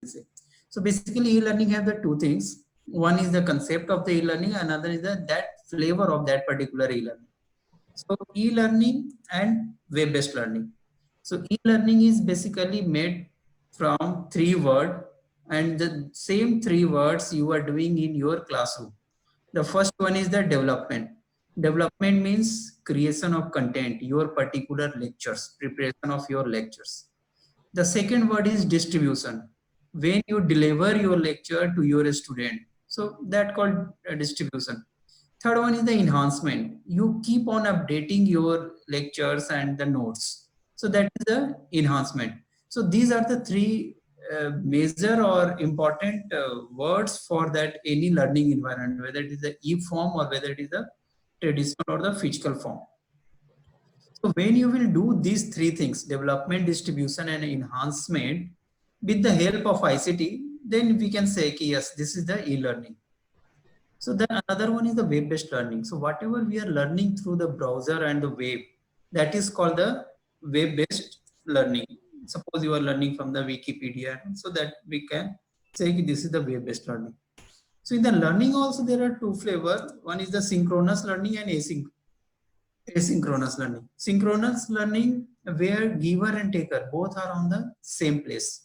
say. So basically e-learning have the two things. One is the concept of the e-learning, another is that flavor of that particular e-learning. So e-learning and web-based learning. So e-learning is basically made from three words, and the same three words you are doing in your classroom. The first one is the development. Development means creation of content, your particular lectures, preparation of your lectures. The second word is distribution. When you deliver your lecture to your student, so that called distribution. Third one is the enhancement. You keep on updating your lectures and the notes. So that is the enhancement. So these are the three major or important words for that any learning environment, whether it is the e-form or whether it is the traditional or the physical form. So when you will do these three things, development, distribution, and enhancement, with the help of ICT, then we can say, yes, this is the e-learning. So then another one is the web-based learning. So whatever we are learning through the browser and the web, that is called the web-based learning. Suppose you are learning from the Wikipedia, so that we can say this is the web-based learning. So in the learning also there are two flavors. One is the synchronous learning and asynchronous learning. Synchronous learning where giver and taker both are on the same place.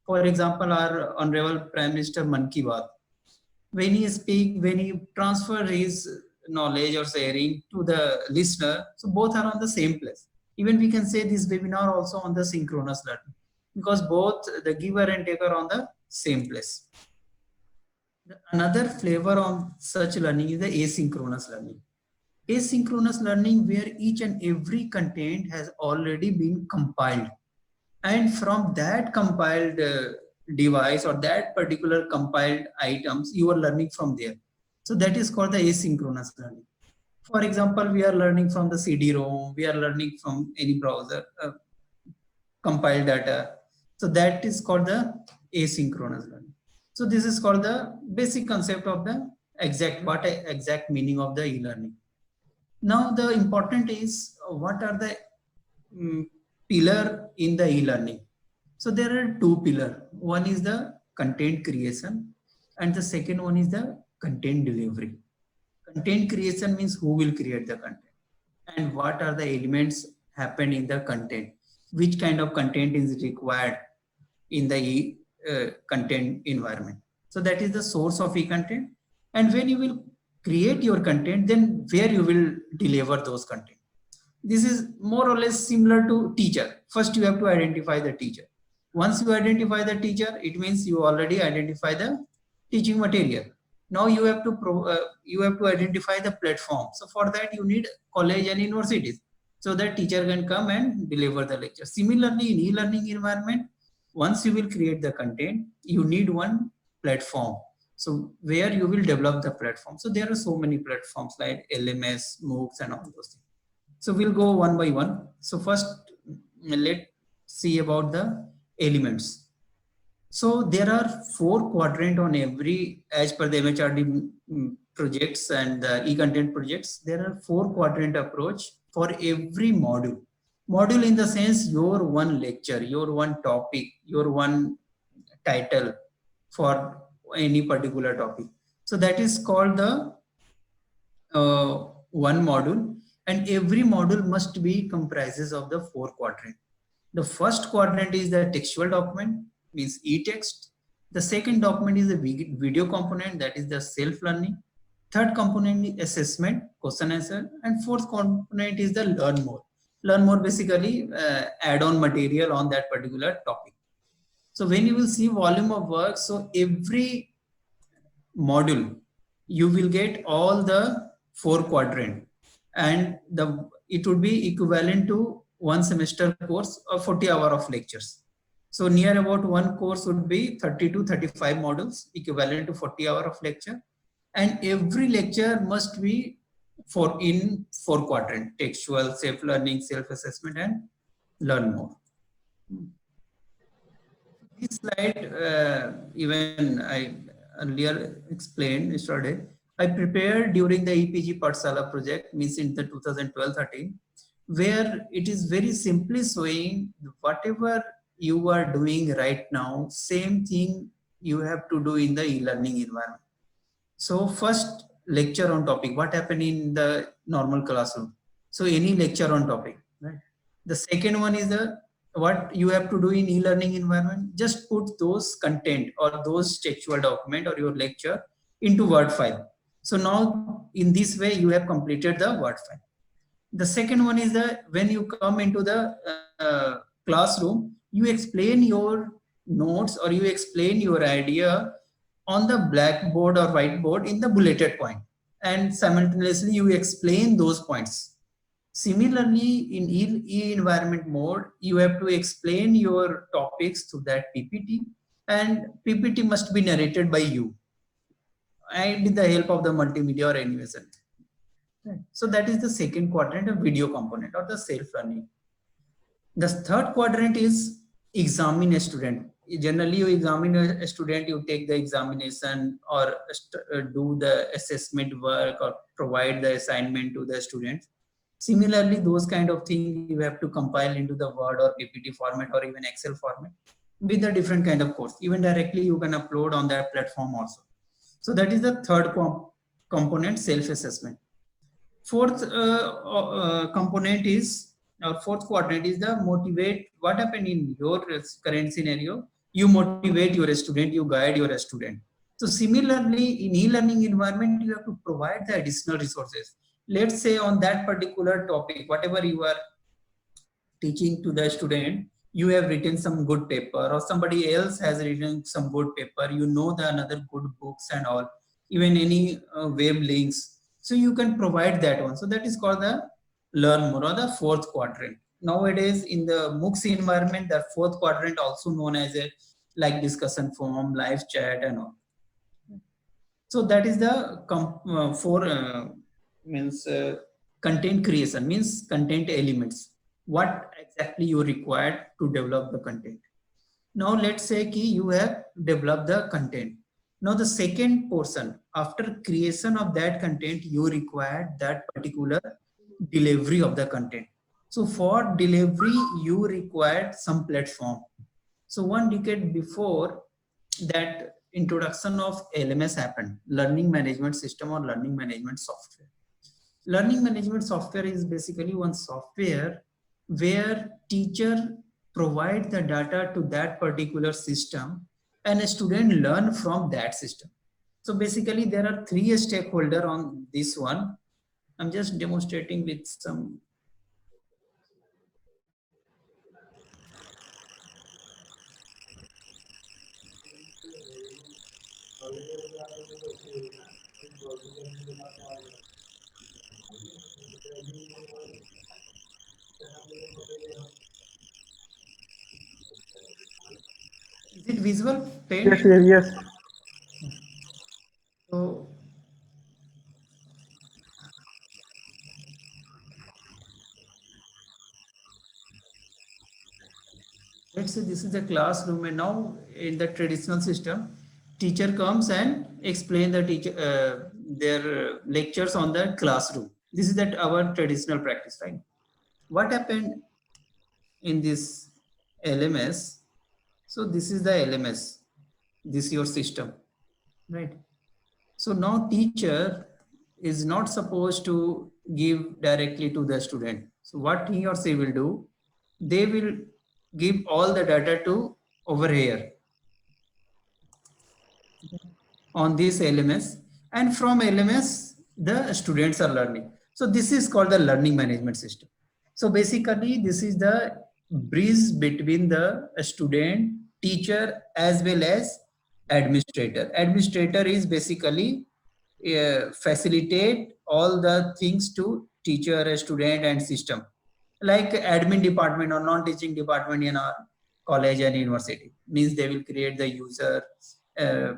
For example, our Honorable Prime Minister Man Ki Baat, when he speak, when he transfer his knowledge or sharing to the listener, so both are on the same place. Even we can say this webinar also on the synchronous learning, because both the giver and taker on the same place. Another flavor on such learning is the asynchronous learning. Asynchronous learning where each and every content has already been compiled, and from that compiled device or that particular compiled items you are learning from there. So that is called the asynchronous learning. For example, we are learning from the CD-ROM, we are learning from any browser compiled data. So that is called the asynchronous learning. So this is called the basic concept of the exact meaning of the e-learning. Now the important is what are the pillar in the e-learning. So there are two pillars. One is the content creation and the second one is the content delivery. Content creation means who will create the content and what are the elements happen in the content, which kind of content is required in the content environment. So that is the source of e-content, and when you will create your content, then where you will deliver those content. This is more or less similar to teacher. First you have to identify the teacher. Once you identify the teacher, it means you already identify the teaching material. Now you have to identify the platform. So for that you need college and universities, so that teacher can come and deliver the lecture. Similarly, in e-learning environment, once you will create the content, you need one platform. So where you will develop the platform. So there are so many platforms like LMS, MOOCs, and all those things. So we'll go one by one. So first, let's see about the elements. So there are 4 quadrants on every, as per the MHRD projects and the e-content projects, there are 4 quadrant approach for every module. Module in the sense your one lecture, your one topic, your one title for any particular topic. So that is called the one module, and every module must be comprises of the 4 quadrant. The first quadrant is the textual document, means e-text. The second document is the video component, that is the self-learning. Third component is assessment, question answer, and fourth component is the learn more. Learn more basically add-on material on that particular topic. So when you will see volume of work, so every module you will get all the 4 quadrant, and it would be equivalent to one semester course of 40 hours of lectures. So near about one course would be 30 to 35 modules, equivalent to 40 hours of lecture, and every lecture must be in 4 quadrant: textual, self-learning, self-assessment, and learn more. This slide, even I earlier explained yesterday, I prepared during the EPG Pathshala project, means in the 2012-13, where it is very simply showing whatever you are doing right now, same thing you have to do in the e-learning environment. So first, lecture on topic, what happened in the normal classroom. So any lecture on topic, right? The second one is the what you have to do in e-learning environment. Just put those content or those textual document or your lecture into Word file. So now in this way you have completed the Word file. The second one is that when you come into the classroom, you explain your notes or you explain your idea on the blackboard or whiteboard in the bulleted point, and simultaneously you explain those points. Similarly, in e-environment mode, you have to explain your topics to that PPT, and PPT must be narrated by you and with the help of the multimedia or animation. Right. So that is the second quadrant of video component or the self-learning. The third quadrant is examine a student. Generally, you examine a student, you take the examination or do the assessment work or provide the assignment to the students. Similarly, those kind of things you have to compile into the Word or PPT format or even Excel format with a different kind of course. Even directly you can upload on that platform also. So that is the third component, self-assessment. Fourth component is, or fourth quadrant is the motivate. What happened in your current scenario? You motivate your student, you guide your student. So similarly, in e-learning environment, you have to provide the additional resources. Let's say on that particular topic, whatever you are teaching to the student, you have written some good paper or somebody else has written some good paper, you know the another good books and all, even any web links, so you can provide that one. So that is called the learn more or the fourth quadrant. Nowadays in the MOOCs environment, the fourth quadrant also known as a like discussion forum, live chat and all. So that is the four means content creation, means content elements. What exactly you required to develop the content. Now let's say ki you have developed the content. Now the second portion, after creation of that content, you require that particular delivery of the content. So for delivery, you required some platform. So 1 decade before that, introduction of LMS happened, learning management system or learning management software. Learning management software is basically one software where teacher provide the data to that particular system and a student learn from that system. So basically there are three stakeholders on this one. I'm just demonstrating with some. Is it visible? Yes, Paint? yes, yes. So let's say this is the classroom, and now in the traditional system, teacher comes and explain the teacher their lectures on the classroom. This is that our traditional practice, right? What happened in this LMS? So this is the LMS. This is your system, right? So now teacher is not supposed to give directly to the student. So what he or she will do, they will give all the data to over here on this LMS, and from LMS the students are learning. So this is called the learning management system. So basically this is the bridge between the student, teacher as well as administrator. Administrator is basically facilitate all the things to teacher, student and system, like admin department or non-teaching department in our college and university. Means they will create the user, uh,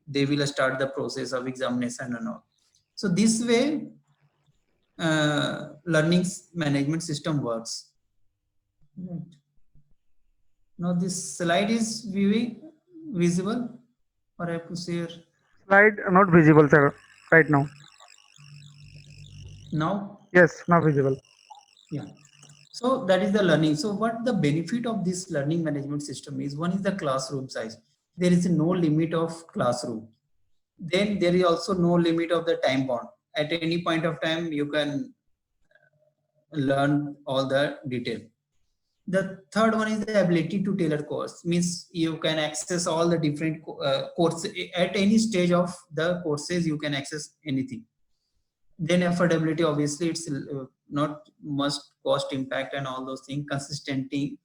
they will start the process of examination and all. So this way learning management system works. Right. Now this slide is viewing visible, or I have to share Slide not visible, sir, right now. now. Yes, not visible. Yeah. So that is the learning. So what the benefit of this learning management system is, one is the classroom size. There is no limit of classroom. Then there is also no limit of the time bound. At any point of time, you can learn all the detail. The third one is the ability to tailor course, means you can access all the different courses at any stage of the courses. You can access anything. Then affordability, obviously it's not much cost impact and all those things. Consistency.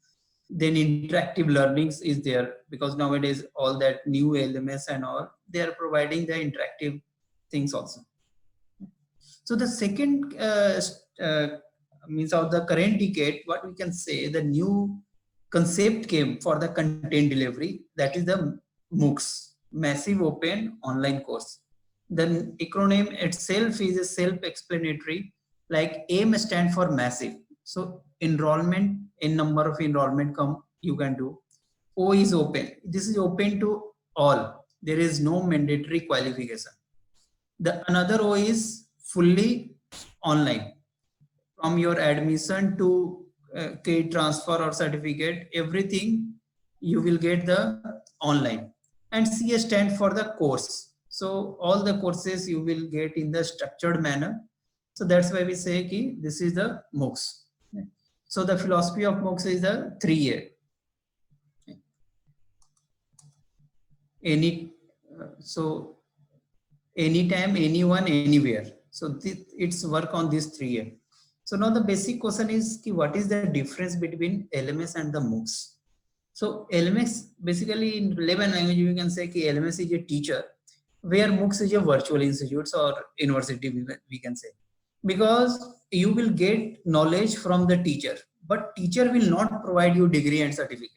Then interactive learnings is there, because nowadays all that new LMS and all, they are providing the interactive things also. So the second means of the current decade, what we can say, the new concept came for the content delivery, that is the MOOCs, Massive Open Online Course. The acronym itself is a self-explanatory, like AIM stand for massive. So enrollment, in number of enrollment come, you can do. O is open. This is open to all. There is no mandatory qualification. The another O is fully online. From your admission to credit transfer or certificate, everything you will get the online. And C stand for the course. So all the courses you will get in the structured manner. So that's why we say ki this is the MOOCs. So the philosophy of MOOCs is the 3A. So anytime, anyone, anywhere. So it's work on these 3A. So now the basic question is ki what is the difference between LMS and the MOOCs? So LMS, basically in layman language you can say ki LMS is a teacher, where MOOCs is a virtual institutes or university, we can say, because you will get knowledge from the teacher, but teacher will not provide you degree and certificate.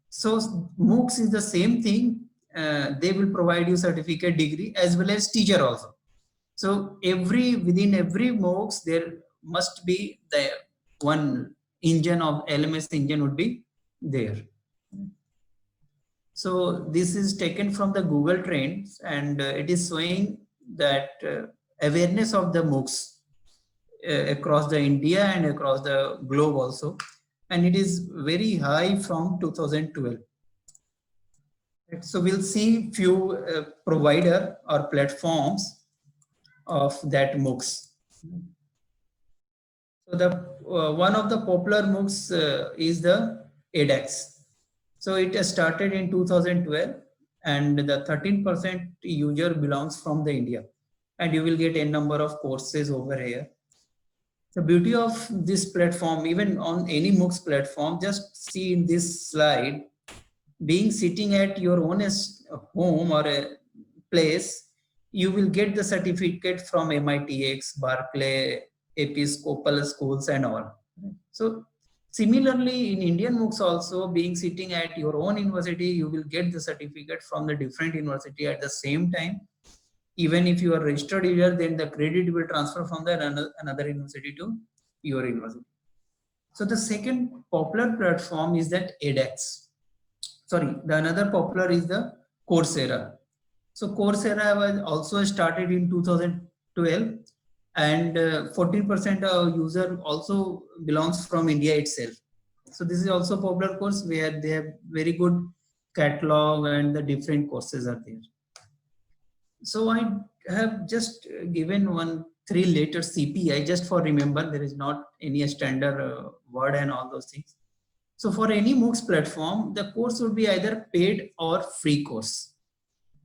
So MOOCs is the same thing. They will provide you certificate, degree, as well as teacher also. So within every MOOCs there must be the one engine of LMS engine would be there. So this is taken from the Google Trends, and it is showing that awareness of the MOOCs across the India and across the globe also, and it is very high from 2012. So we'll see few provider or platforms of that MOOCs. So the one of the popular MOOCs is the edX. So it has started in 2012, and the 13% user belongs from the India, and you will get a number of courses over here. The beauty of this platform, even on any MOOCs platform, just see in this slide, being sitting at your own home or a place, you will get the certificate from MITx, Berkeley, Episcopal schools and all. So similarly in Indian MOOCs also, being sitting at your own university, you will get the certificate from the different university at the same time. Even if you are registered user, then the credit will transfer from the another university to your university. So the second popular platform is that edX. Sorry, the another popular is the Coursera. So Coursera was also started in 2012, and 40% of user also belongs from India itself. So this is also a popular course where they have very good catalog and the different courses are there. So I have just given 3 letter CPI just for remember, there is not any standard word and all those things. So for any MOOCs platform, the course would be either paid or free course.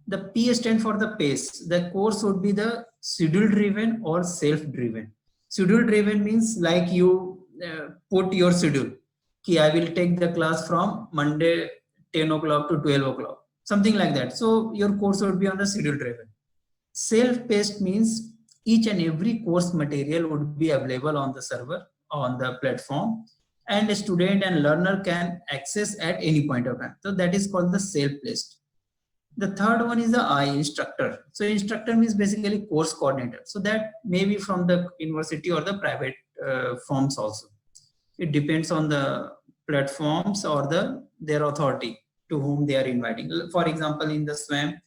The P stand for the pace. The course would be the schedule driven or self driven. Schedule driven means like you put your schedule. Ki I will take the class from Monday 10 o'clock to 12 o'clock, something like that. So your course would be on the schedule driven. Self-paced means each and every course material would be available on the server, on the platform, and a student and learner can access at any point of time. So that is called the self-paced. The third one is the I, instructor. So instructor means basically course coordinator. So that may be from the university or the private firms also. It depends on the platforms or their authority to whom they are inviting. For example, in the SWAM,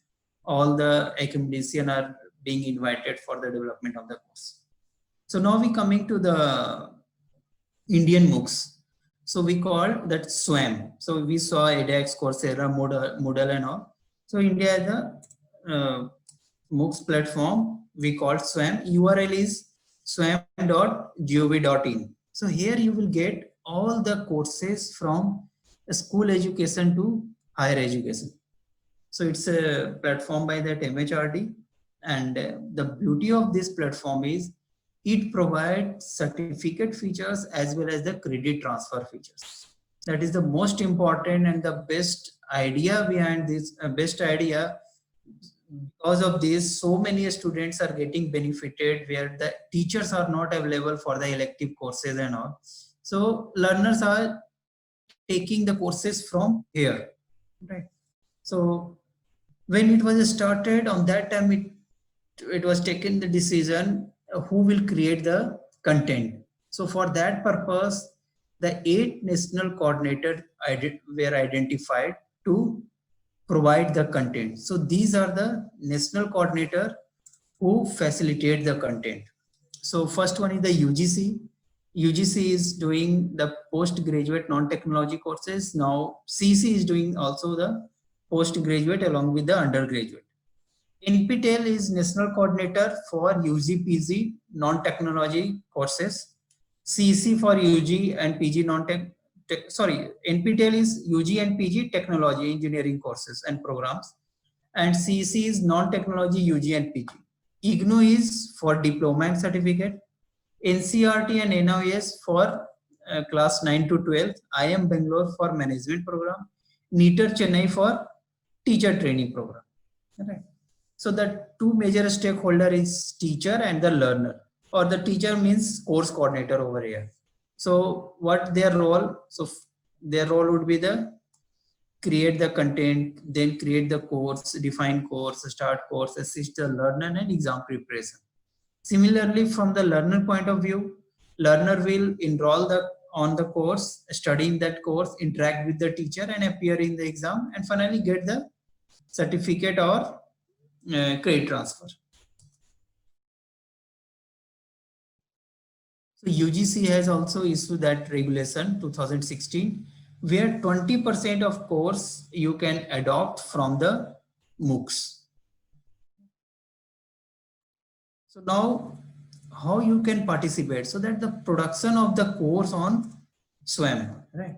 all the academicians are being invited for the development of the course. So now we coming to the Indian MOOCs. So we call that SWAM. So we saw edX, Coursera, Moodle and all. So India is a MOOCs platform we call SWAM. URL is swam.gov.in. So here you will get all the courses from school education to higher education. So it's a platform by that MHRD, and the beauty of this platform is it provides certificate features as well as the credit transfer features. That is the most important and the best idea behind this. Best idea, because of this, so many students are getting benefited where the teachers are not available for the elective courses and all. So learners are taking the courses from here, right? So when it was started, on that time it was taken the decision who will create the content. So for that purpose, the 8 national coordinators were identified to provide the content. So these are the national coordinator who facilitate the content. So first one is the UGC. UGC is doing the postgraduate non-technology courses. Now CC is doing also the postgraduate along with the undergraduate. NPTEL is national coordinator for UG PG non-technology courses. CC for UG and PG NPTEL is UG and PG technology engineering courses and programs, and CC is non-technology UG and PG. IGNOU is for diploma and certificate. NCRT and NIOS for class 9 to 12. IIM Bangalore for management program. NITER Chennai for teacher training program. Right. So the two major stakeholder is teacher and the learner, or the teacher means course coordinator over here. So what their role? So their role would be the create the content, then create the course, define course, start course, assist the learner and exam preparation. Similarly, from the learner point of view, learner will enroll on the course, studying that course, interact with the teacher and appear in the exam, and finally get the certificate or credit transfer. So UGC has also issued that regulation 2016, where 20% of course you can adopt from the MOOCs. So now how you can participate, so that the production of the course on SWAM, right?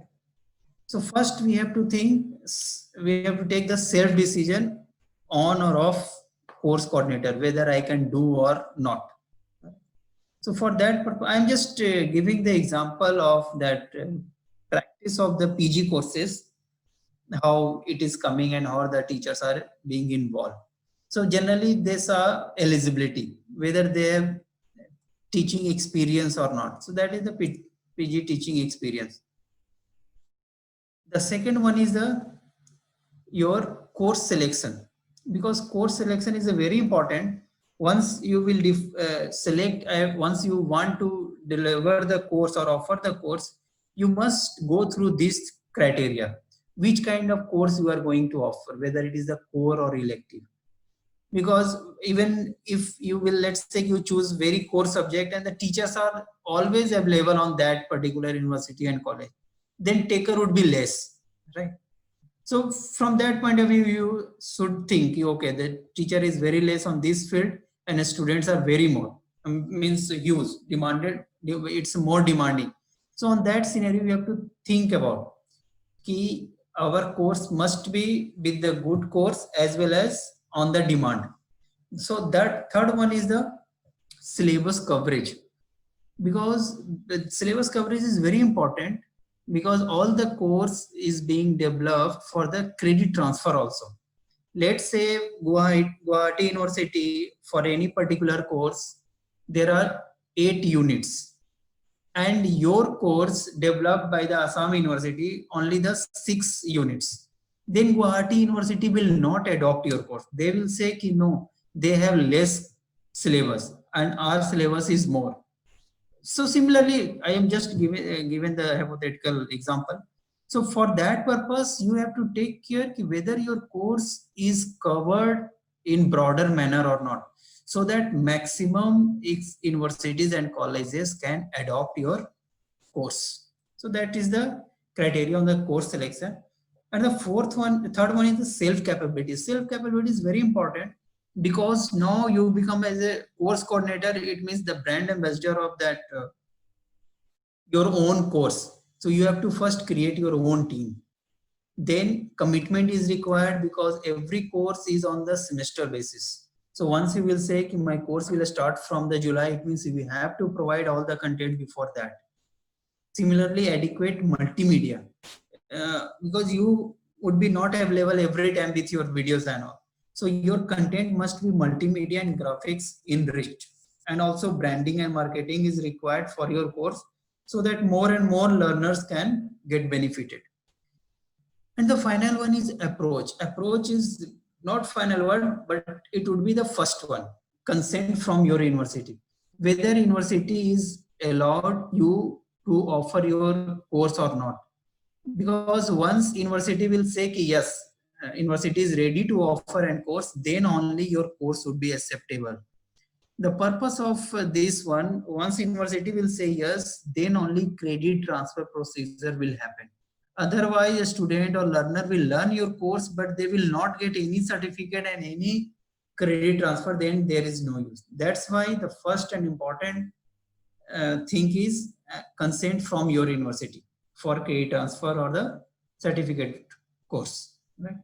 So first we have to take the self decision on or off course coordinator, whether I can do or not. So for that purpose, I'm just giving the example of that practice of the PG courses, how it is coming and how the teachers are being involved. So generally there's a eligibility, whether they have teaching experience or not. So that is the PG teaching experience. The second one is your course selection, because course selection is a very important. Once you will select, once you want to deliver the course or offer the course, you must go through this criteria, which kind of course you are going to offer, whether it is the core or elective. Because even if you will, let's say you choose very core subject and the teachers are always available on that particular university and college, then taker would be less, right? So from that point of view, you should think, okay, the teacher is very less on this field and the students are very more, means huge, demanded, it's more demanding. So on that scenario, we have to think about our course must be with the good course as well as on the demand. So that third one is the syllabus coverage, because the syllabus coverage is very important, because all the course is being developed for the credit transfer also. Let's say Guwahati University, for any particular course, there are 8 units, and your course developed by the Assam University only the 6 units. Then Guwahati University will not adopt your course. They will say, no, they have less syllabus and our syllabus is more. So similarly, I am just given the hypothetical example. So for that purpose, you have to take care whether your course is covered in broader manner or not, so that maximum universities and colleges can adopt your course. So that is the criteria on the course selection. And the third one is the self capability. Self capability is very important because now you become as a course coordinator. It means the brand ambassador of that your own course. So you have to first create your own team. Then commitment is required because every course is on the semester basis. So once you will say my course will start from the July, it means we have to provide all the content before that. Similarly, adequate multimedia, because you would be not available every time with your videos and all. So your content must be multimedia and graphics enriched. And also branding and marketing is required for your course so that more and more learners can get benefited. And the final one is approach. Approach is not final word, but it would be the first one. Consent from your university. Whether university is allowed you to offer your course or not. Because once university will say yes, university is ready to offer a course, then only your course would be acceptable. The purpose of this one, once university will say yes, then only credit transfer procedure will happen. Otherwise, a student or learner will learn your course, but they will not get any certificate and any credit transfer, then there is no use. That's why the first and important thing is consent from your university for credit transfer or the certificate course. Right?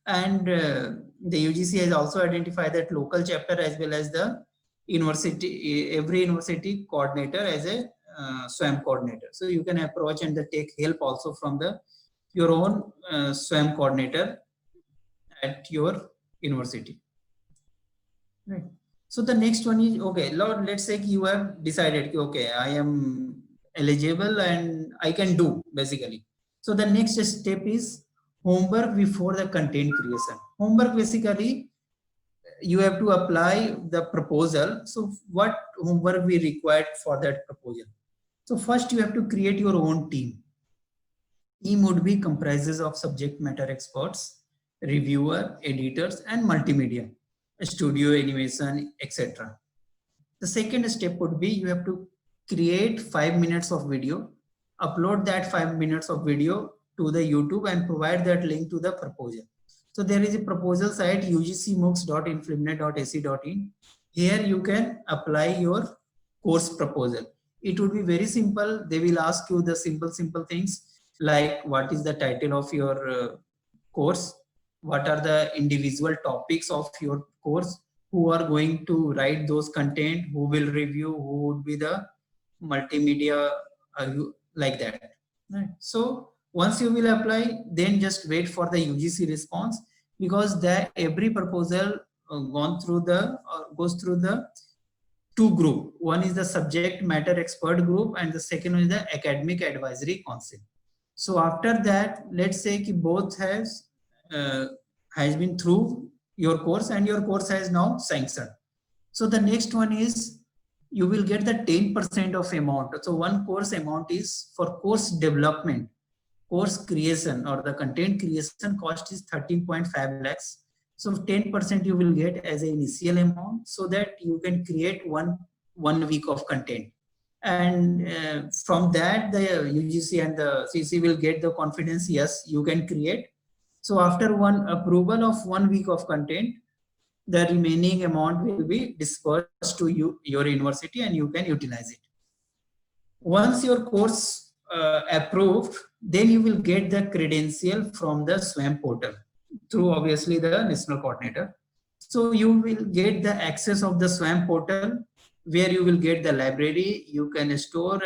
And the UGC has also identified that local chapter as well as the university, every university coordinator as a SWAM coordinator. So you can approach and take help also from your own SWAM coordinator at your university. Right. So the next one is, okay, Lord, let's say you have decided, okay, I am eligible and I can do basically. So the next step is homework before the content creation. Homework basically, you have to apply the proposal. So what homework we required for that proposal? So first you have to create your own team. Team would be comprises of subject matter experts, reviewer, editors, and multimedia, studio, animation, etc. The second step would be you have to create 5 minutes of video, upload that 5 minutes of video to the YouTube and provide that link to the proposal. So there is a proposal site ugcmoocs.inflimnet.ac.in. Here you can apply your course proposal. It would be very simple. They will ask you the simple things like what is the title of your course, what are the individual topics of your course, who are going to write those content, who will review, who would be the multimedia, like that. Right. So once you will apply, then just wait for the UGC response, because every proposal goes through the two group. One is the subject matter expert group and the second one is the academic advisory council. So after that, let's say both has been through your course and your course has now sanctioned. So the next one is you will get the 10% of amount. So one course amount is for course development, course creation or the content creation cost is 13.5 lakhs. So 10% you will get as an initial amount so that you can create one week of content. And from that, the UGC and the CC will get the confidence, yes, you can create. So after one approval of 1 week of content, the remaining amount will be dispersed to your university and you can utilize it. Once your course approved, then you will get the credential from the SWAM portal through obviously the national coordinator. So you will get the access of the SWAM portal where you will get the library. You can store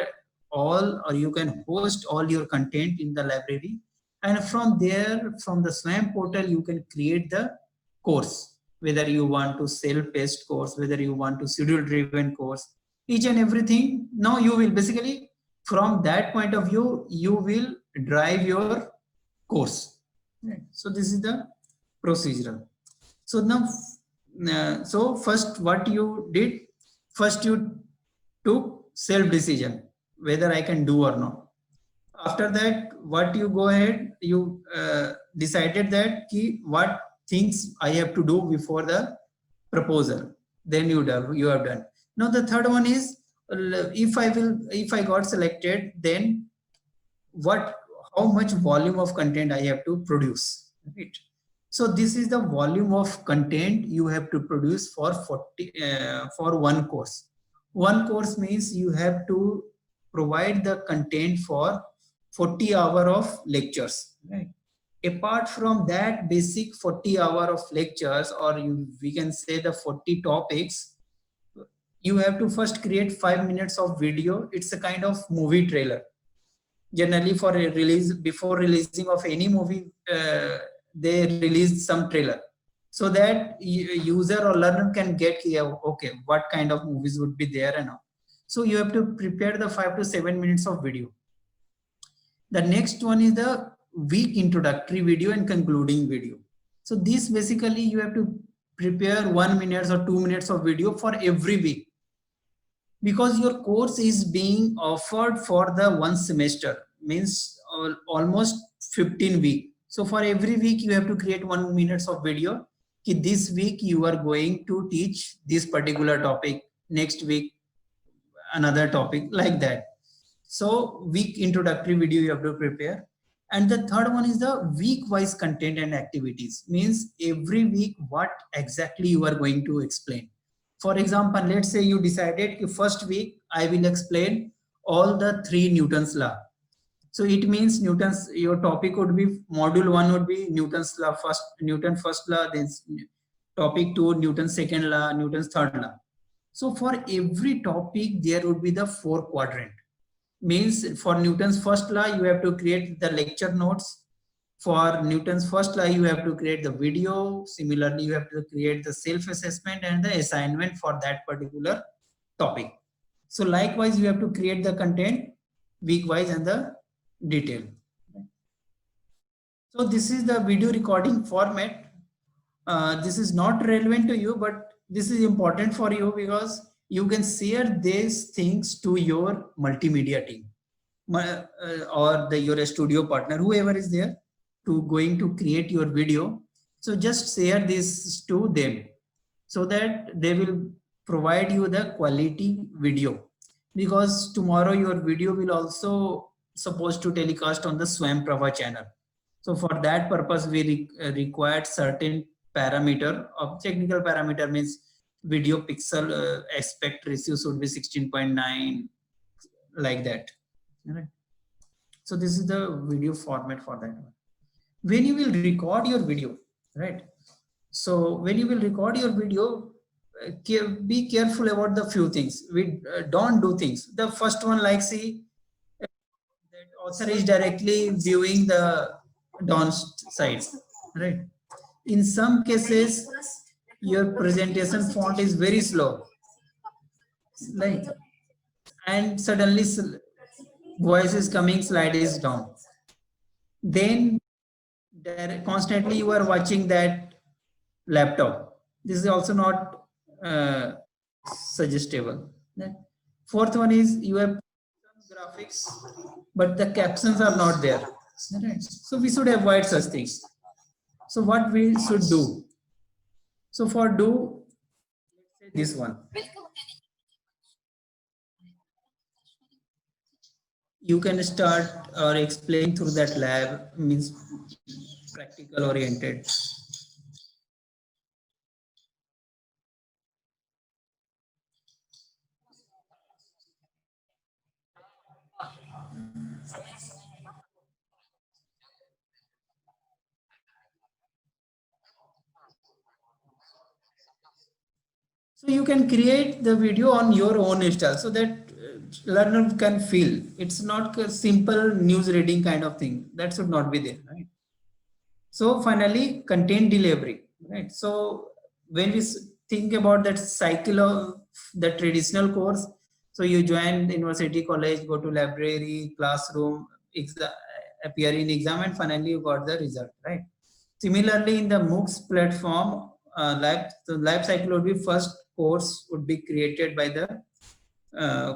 all or you can host all your content in the library. And from there, from the SWAM portal, you can create the course, whether you want to self-paced course, whether you want to schedule-driven course, each and everything. Now you will basically, from that point of view, you will drive your course. Right. So this is the procedural. So now, so first what you did, first you took self-decision, whether I can do or not. After that, what you go ahead, you decided that what things I have to do before the proposal. Then you have done. Now the third one is if I got selected, then how much volume of content I have to produce, right? So this is the volume of content you have to produce for 40 for one course. One course means you have to provide the content for 40 hour of lectures, right? Apart from that basic 40 hour of lectures, or we can say the 40 topics, you have to first create 5 minutes of video. It's a kind of movie trailer. Generally, for a release, before releasing of any movie, they release some trailer so that user or learner can get, yeah, okay, what kind of movies would be there and all. So you have to prepare the 5 to 7 minutes of video. The next one is the week introductory video and concluding video. So this basically you have to prepare 1 minute or 2 minutes of video for every week, because your course is being offered for the one semester, means almost 15 week. So for every week you have to create 1 minute of video. This week you are going to teach this particular topic, next week another topic, like that. So week introductory video you have to prepare. And the third one is the week wise content and activities, means every week what exactly you are going to explain. For example, let's say you decided first week I will explain all the 3 Newton's law. So it means your topic would be, module 1 would be Newton's law first, Newton first law, then topic 2, Newton's second law, Newton's third law. So for every topic there would be the 4 quadrant. Means for Newton's first law you have to create the lecture notes. For Newton's first law you have to create the video. Similarly, you have to create the self-assessment and the assignment for that particular topic. So likewise you have to create the content week wise and the detail. So this is the video recording format. This is not relevant to you, but this is important for you because you can share these things to your multimedia team or your studio partner, whoever is there to going to create your video. So just share this to them so that they will provide you the quality video, because tomorrow your video will also supposed to telecast on the Swayamprabha channel. So for that purpose we required certain parameter of technical parameter, means video pixel aspect ratio should be 16.9, like that. Right? So this is the video format for that one. When you will record your video, right? So when you will record your video, be careful about the few things. We don't do things. The first one, like see, that author is directly viewing the down side, right? In some cases, your presentation font is very slow, like, and suddenly voice is coming, slide is down. Then constantly you are watching that laptop. This is also not suggestible. Fourth one is you have some graphics, but the captions are not there. Right? So we should avoid such things. So what we should do? So for do, let's say this one. You can start or explain through that lab, means practical oriented. So you can create the video on your own style so that learner can feel. It's not a simple news reading kind of thing. That should not be there, right? So finally, content delivery, right? So when we think about that cycle of the traditional course, so you join the university, college, go to library, classroom, appear in exam, and finally you got the result, right? Similarly, in the MOOCs platform, the life cycle would be first course would be created by the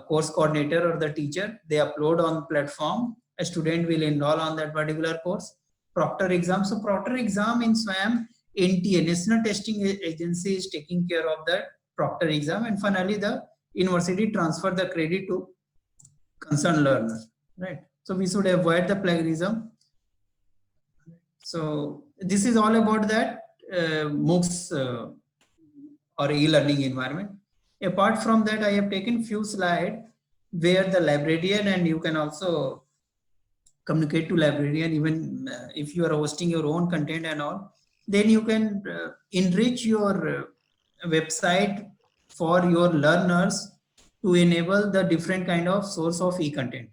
course coordinator or the teacher. They upload on platform. A student will enroll on that particular course. Proctor exam. So proctor exam in SWAYAM, NTA, National Testing Agency, is taking care of the proctor exam, and finally the university transfer the credit to concerned learner, right? So we should avoid the plagiarism. So this is all about that MOOCs or e-learning environment. Apart from that, I have taken few slides where the librarian, and you can also communicate to librarian even if you are hosting your own content and all, then you can enrich your website for your learners to enable the different kind of source of e-content.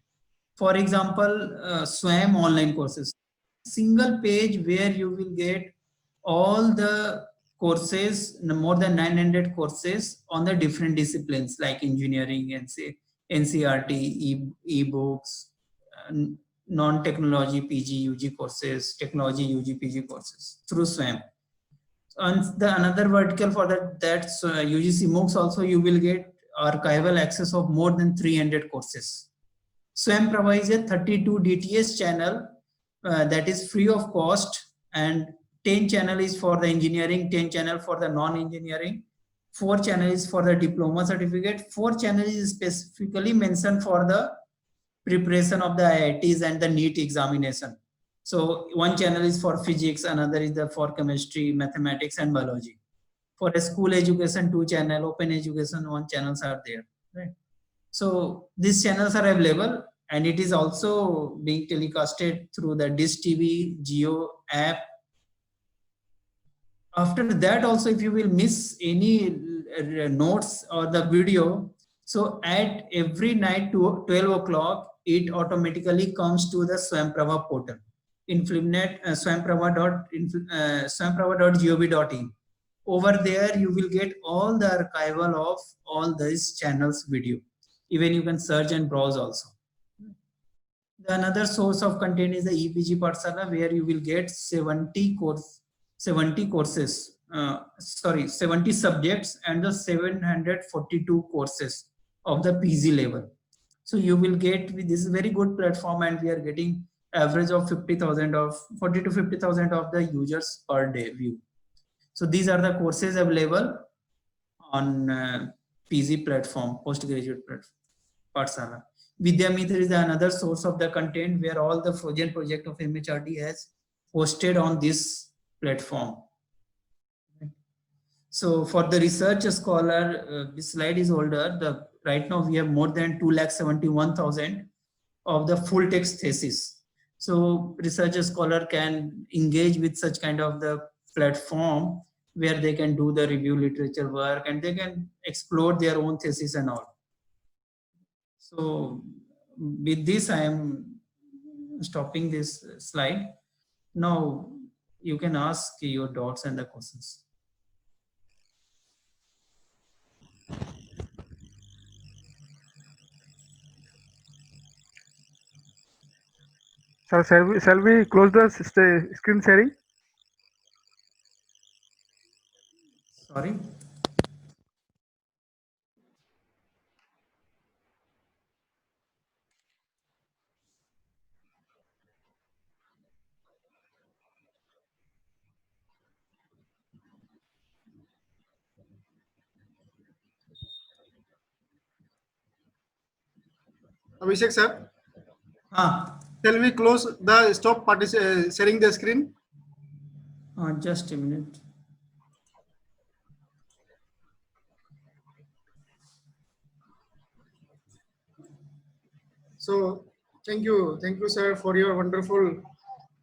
For example, SWAM online courses, single page where you will get all the courses, more than 900 courses on the different disciplines like engineering and say NCRT, e-books, non-technology PG, UG courses, technology UG, PG courses through SWAM. And the another vertical for that's UGC MOOCs also, you will get archival access of more than 300 courses. SWAM provides a 32 DTS channel that is free of cost, and 10 channel is for the engineering, 10 channel for the non-engineering, 4 channel is for the diploma certificate, 4 channel is specifically mentioned for the preparation of the IITs and the NEET examination. So one channel is for physics, another is for chemistry, mathematics and biology. For a school education, 2 channel, open education, 1 channels are there, right? So these channels are available, and it is also being telecasted through the Dish TV, Geo app. After that also, if you will miss any notes or the video, so at every night to 12 o'clock, it automatically comes to the Swamprabha portal in Filmnet, swamprabha.gov.in. Over there, you will get all the archival of all these channels video. Even you can search and browse also. The another source of content is the EPG Pathshala, where you will get 70 subjects and the 742 courses of the PG level. So you will get, this is very good platform, and we are getting average of 40 to 50,000 of the users per day view. So these are the courses available on PG platform, postgraduate platform, Pathshala. Vidyamitra is another source of the content where all the frozen project of MHRD has posted on this platform. So for the research scholar, this slide is older. Right now we have more than 271,000 of the full text thesis. So research scholar can engage with such kind of the platform where they can do the review literature work and they can explore their own thesis and all. So with this, I am stopping this slide. Now you can ask your doubts and the questions. So shall we close the screen sharing? Sorry. Abhishek sir, Shall we close the stop sharing the screen? Just a minute. So thank you sir for your wonderful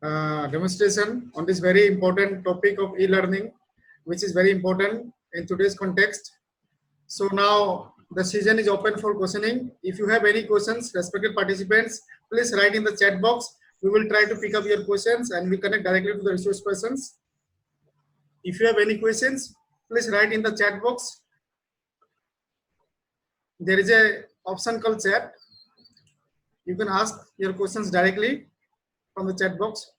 demonstration on this very important topic of e-learning, which is very important in today's context. So now the session is open for questioning. If you have any questions, respected participants, please write in the chat box. We will try to pick up your questions and we connect directly to the resource persons. If you have any questions, please write in the chat box. There is a option called chat. You can ask your questions directly from the chat box.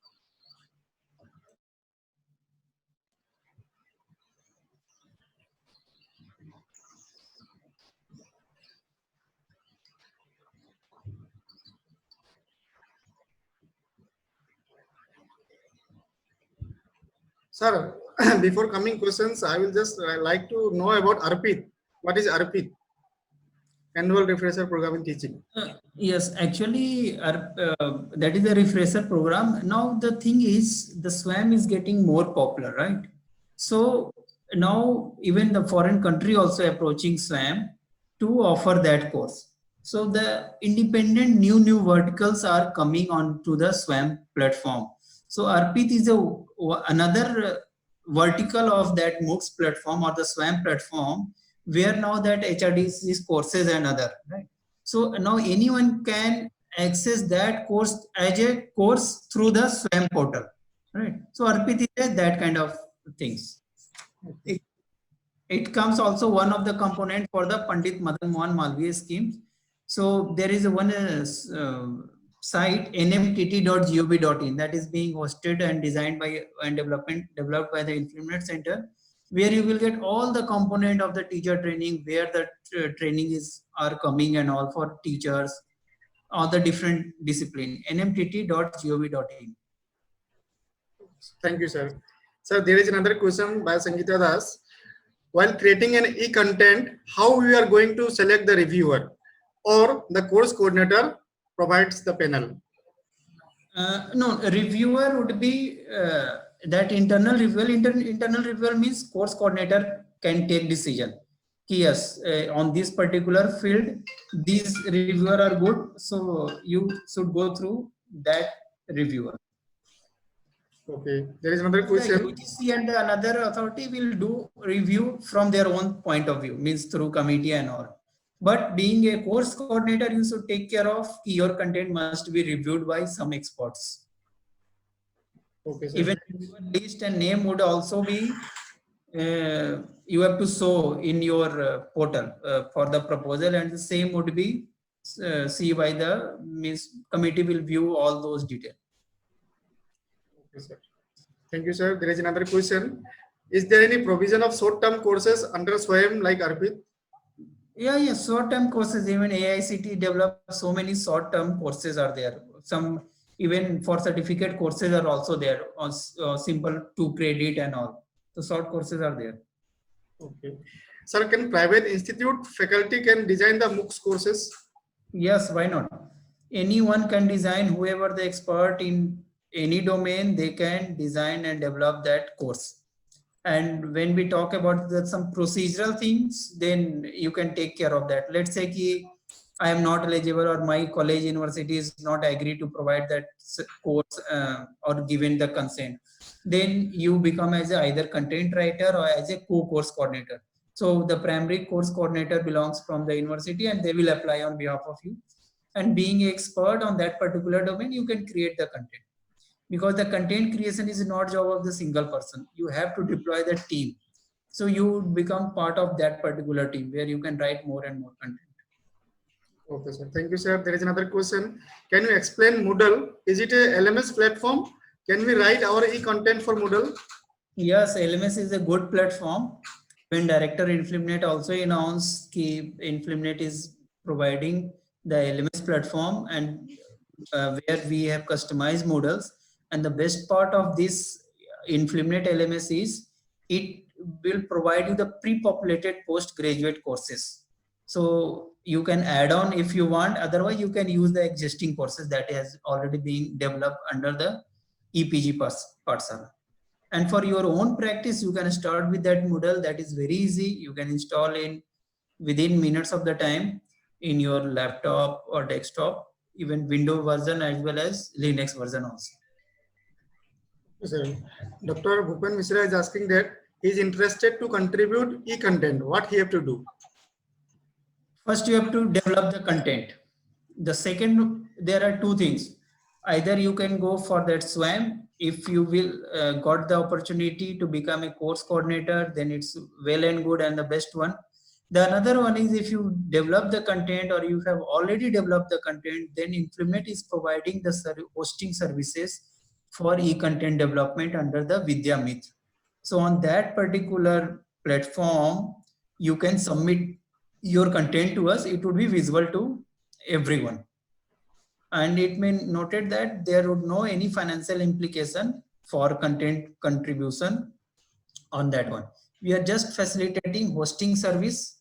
Sir, before coming questions, I will just like to know about ARPIT. What is ARPIT? annual refresher program in teaching? Yes, actually, that is a refresher program. Now the thing is, the SWAM is getting more popular, right? So now even the foreign country also approaching SWAM to offer that course. So the independent new verticals are coming onto the SWAM platform. So Arpit is another vertical of that MOOCs platform or the SWAM platform, where now that HRDC's courses and other, right? So now anyone can access that course as a course through the SWAM portal, right? So Arpit is that kind of things. It comes also one of the component for the Pandit Madan Mohan Malviya scheme. So there is one site nmtt.gov.in that is being hosted and designed by and developed by the Influminate Center, where you will get all the component of the teacher training, where the training are coming and all for teachers, all the different discipline. nmtt.gov.in. Thank you, sir. Sir, there is another question by Sangeeta Das. While creating an e-content, how we are going to select the reviewer, or the course coordinator provides the panel? No, a reviewer would be that internal reviewer. Internal reviewer means course coordinator can take decision. Yes, on this particular field, these reviewer are good, so you should go through that reviewer. Okay, there is another question. The UGC and another authority will do review from their own point of view, means through committee and all. But being a course coordinator, you should take care of your content must be reviewed by some experts. Okay, sir. Even your list and name would also be you have to show in your portal for the proposal, and the same would be see by the means committee will view all those details. Okay, sir. Thank you, sir. There is another question. Is there any provision of short-term courses under SWAM like Arpit? Yeah, short-term courses. Even AICT developed so many short-term courses are there. Some even for certificate courses are also there on simple 2 credit and all. So short courses are there. Okay, sir. Can private institute faculty can design the MOOCs courses? Yes, why not? Anyone can design. Whoever the expert in any domain, they can design and develop that course. And when we talk about some procedural things, then you can take care of that. Let's say ki I am not eligible or my college university is not agree to provide that course or given the consent. Then you become as either content writer or as a co-course coordinator. So the primary course coordinator belongs from the university and they will apply on behalf of you. And being an expert on that particular domain, you can create the content. Because the content creation is not job of the single person. You have to deploy the team. So you become part of that particular team where you can write more and more content. Okay, sir. Thank you, sir. There is another question. Can you explain Moodle? Is it a LMS platform? Can we write our e-content for Moodle? Yes, LMS is a good platform. When Director Influminate also announced that Influminate is providing the LMS platform and where we have customized models. And the best part of this Influminate LMS is it will provide you the pre-populated postgraduate courses. So you can add on if you want. Otherwise, you can use the existing courses that has already been developed under the EPG Pathshala. And for your own practice, you can start with that model. That is very easy. You can install in within minutes of the time in your laptop or desktop, even Windows version as well as Linux version also. Sir, Dr. Bhupen Mishra is asking that he is interested to contribute e-content. What he have to do? First, you have to develop the content. The second, there are 2 things. Either you can go for that SWAM. If you will got the opportunity to become a course coordinator, then it's well and good and the best one. The another one is if you develop the content or you have already developed the content, then Influminate is providing the hosting services for e-content development under the Vidyamitra. So on that particular platform, you can submit your content to us. It would be visible to everyone. And it may noted that there would no any financial implication for content contribution on that one. We are just facilitating hosting service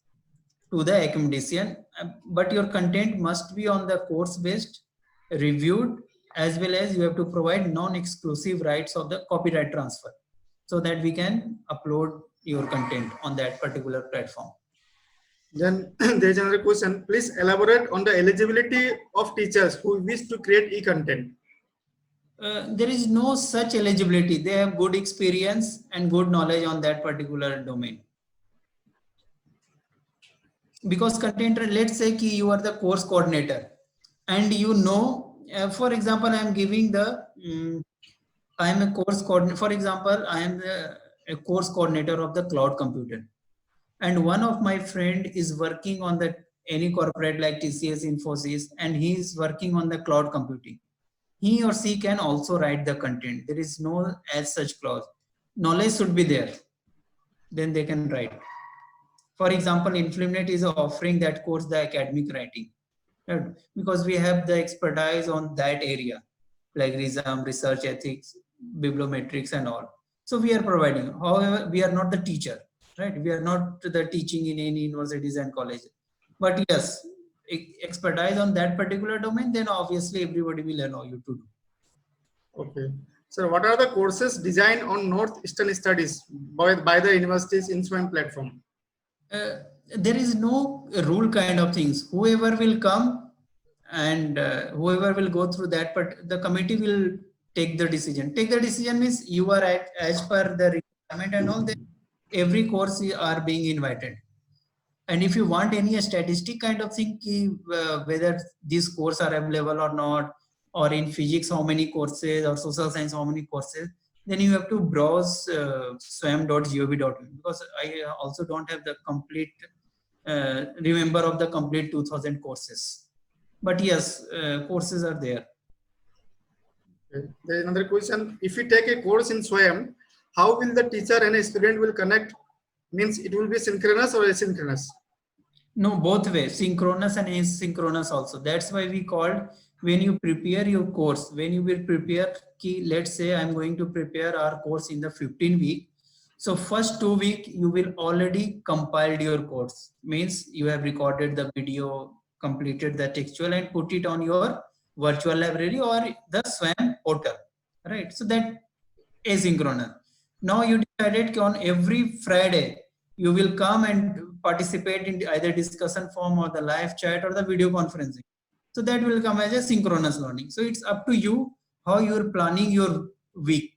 to the accommodation, but your content must be on the course based, reviewed, as well as you have to provide non-exclusive rights of the copyright transfer so that we can upload your content on that particular platform. Then there is another question. Please elaborate on the eligibility of teachers who wish to create e-content. There is no such eligibility. They have good experience and good knowledge on that particular domain. Because content, let's say you are the course coordinator and you know, for example, I am giving the, I am a course coordinator. For example, I am a course coordinator of the cloud computer. And one of my friend is working on the any corporate like TCS, Infosys, and he is working on the cloud computing. He or she can also write the content. There is no as such clause. Knowledge should be there. Then they can write. For example, Influminate is offering that course, the academic writing, right? Because we have the expertise on that area, like research ethics, bibliometrics and all. So we are providing. However, we are not the teacher, right? We are not the teaching in any universities and colleges. But yes, expertise on that particular domain, then obviously everybody will allow you to do. Okay. So what are the courses designed on Northeastern Studies by the universities in SWAYAM platform? There is no rule kind of things. Whoever will come and whoever will go through that, but the committee will take the decision. Take the decision means you are as per the requirement and all that. Every course are being invited. And if you want any statistic kind of thing, whether these courses are available or not, or in physics how many courses, or social science how many courses, then you have to browse swayam.gov.in, because I also don't have the complete remember of the complete 2000 courses. But yes, courses are there. Okay. There is another question. If you take a course in SWAYAM, how will the teacher and a student will connect? Means it will be synchronous or asynchronous? No, both ways, synchronous and asynchronous also. That's why we called, when you prepare your course, when you will prepare, let's say I'm going to prepare our course in the 15 week. So first 2 weeks, you will already compiled your course. Means you have recorded the video, completed the textual and put it on your virtual library or the SWAYAM portal, right? So that asynchronous. Now you decided on every Friday, you will come and participate in either discussion forum or the live chat or the video conferencing. So that will come as a synchronous learning. So it's up to you how you're planning your week.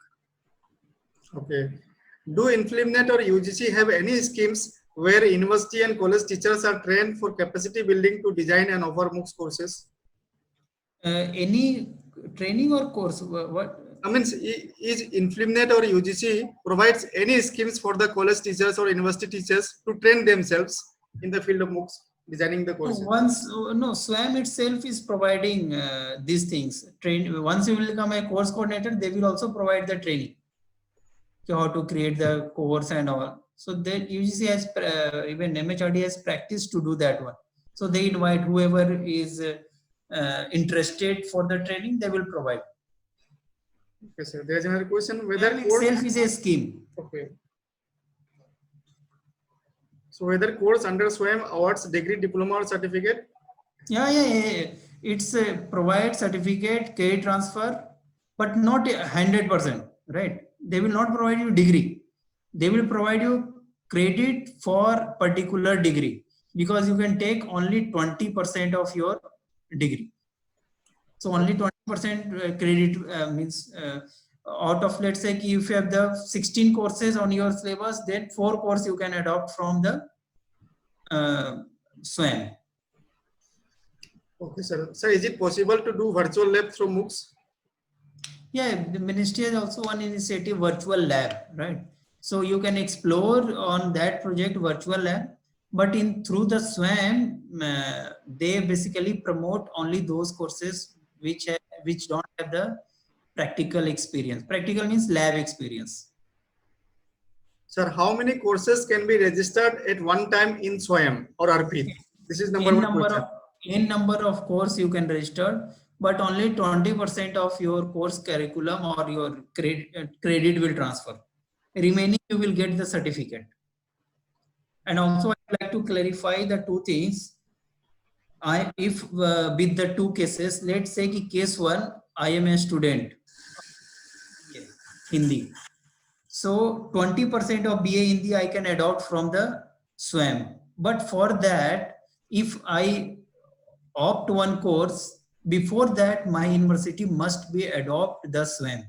Okay. Do Influminate or UGC have any schemes where university and college teachers are trained for capacity building to design and offer MOOCs courses? Any training or course? What? I mean, is Influminate or UGC provides any schemes for the college teachers or university teachers to train themselves in the field of MOOCs, designing the courses? No, SWAYAM itself is providing these things. Once you will become a course coordinator, they will also provide the training, how to create the course and all. So that UGC has, even MHRD has practiced to do that one. So they invite whoever is interested for the training, they will provide. Okay, sir. There is another question. Whether course itself is a scheme. Okay. So whether course under SWAYAM awards degree, diploma, or certificate? Yeah. It's a provide certificate, credit transfer, but not 100%, right? They will not provide you degree. They will provide you credit for particular degree, because you can take only 20% of your degree. So only 20% credit means out of, let's say, if you have the 16 courses on your syllabus, then 4 courses you can adopt from the SWAYAM. Okay, sir. Sir, is it possible to do virtual lab through MOOCs? Yeah, the ministry has also one initiative, virtual lab, right? So you can explore on that project virtual lab, but through the SWAYAM, they basically promote only those courses which don't have the practical experience. Practical means lab experience. Sir, how many courses can be registered at one time in SWAYAM or RP? This is number one question. In number of course you can register, but only 20% of your course curriculum or your credit will transfer. Remaining you will get the certificate. And also I would like to clarify the two things. If with the two cases, let's say कि case one, I am a student, Hindi. So 20% of BA Hindi I can adopt from the SWAM. But for that, if I opt one course, before that my university must be adopt the SWAM.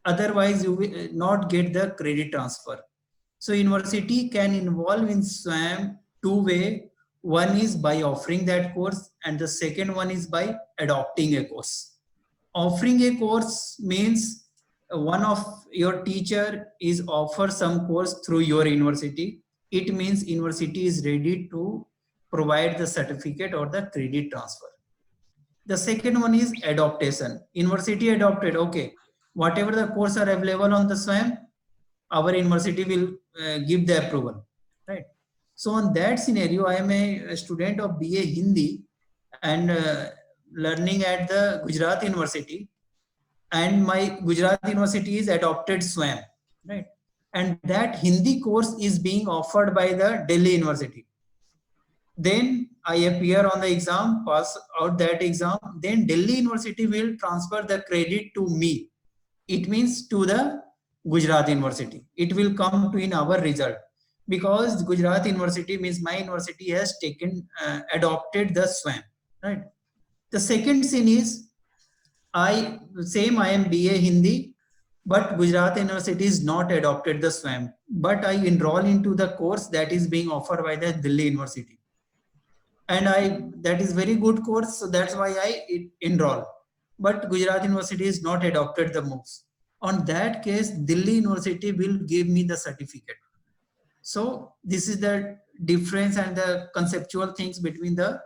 Otherwise, you will not get the credit transfer. So university can involve in SWAM two way. One is by offering that course, and the second one is by adopting a course. Offering a course means one of your teacher is offer some course through your university. It means university is ready to provide the certificate or the credit transfer. The second one is adaptation. University adopted, okay, whatever the course are available on the SWAM, our university will give the approval, right? So on that scenario, I am a student of BA Hindi and learning at the Gujarat University, and my Gujarat University is adopted SWAM, right? And that Hindi course is being offered by the Delhi University. Then I appear on the exam, pass out that exam, then Delhi University will transfer the credit to me. It means to the Gujarat University. It will come to in our result, because Gujarat University means my university has taken, adopted the SWAM, right? The second scene is I am BA Hindi, but Gujarat University is not adopted the SWAM, but I enroll into the course that is being offered by the Delhi University. And that is very good course, so that's why I enroll. But Gujarat University is not adopted the MOOCs. On that case, Delhi University will give me the certificate. So this is the difference and the conceptual things between the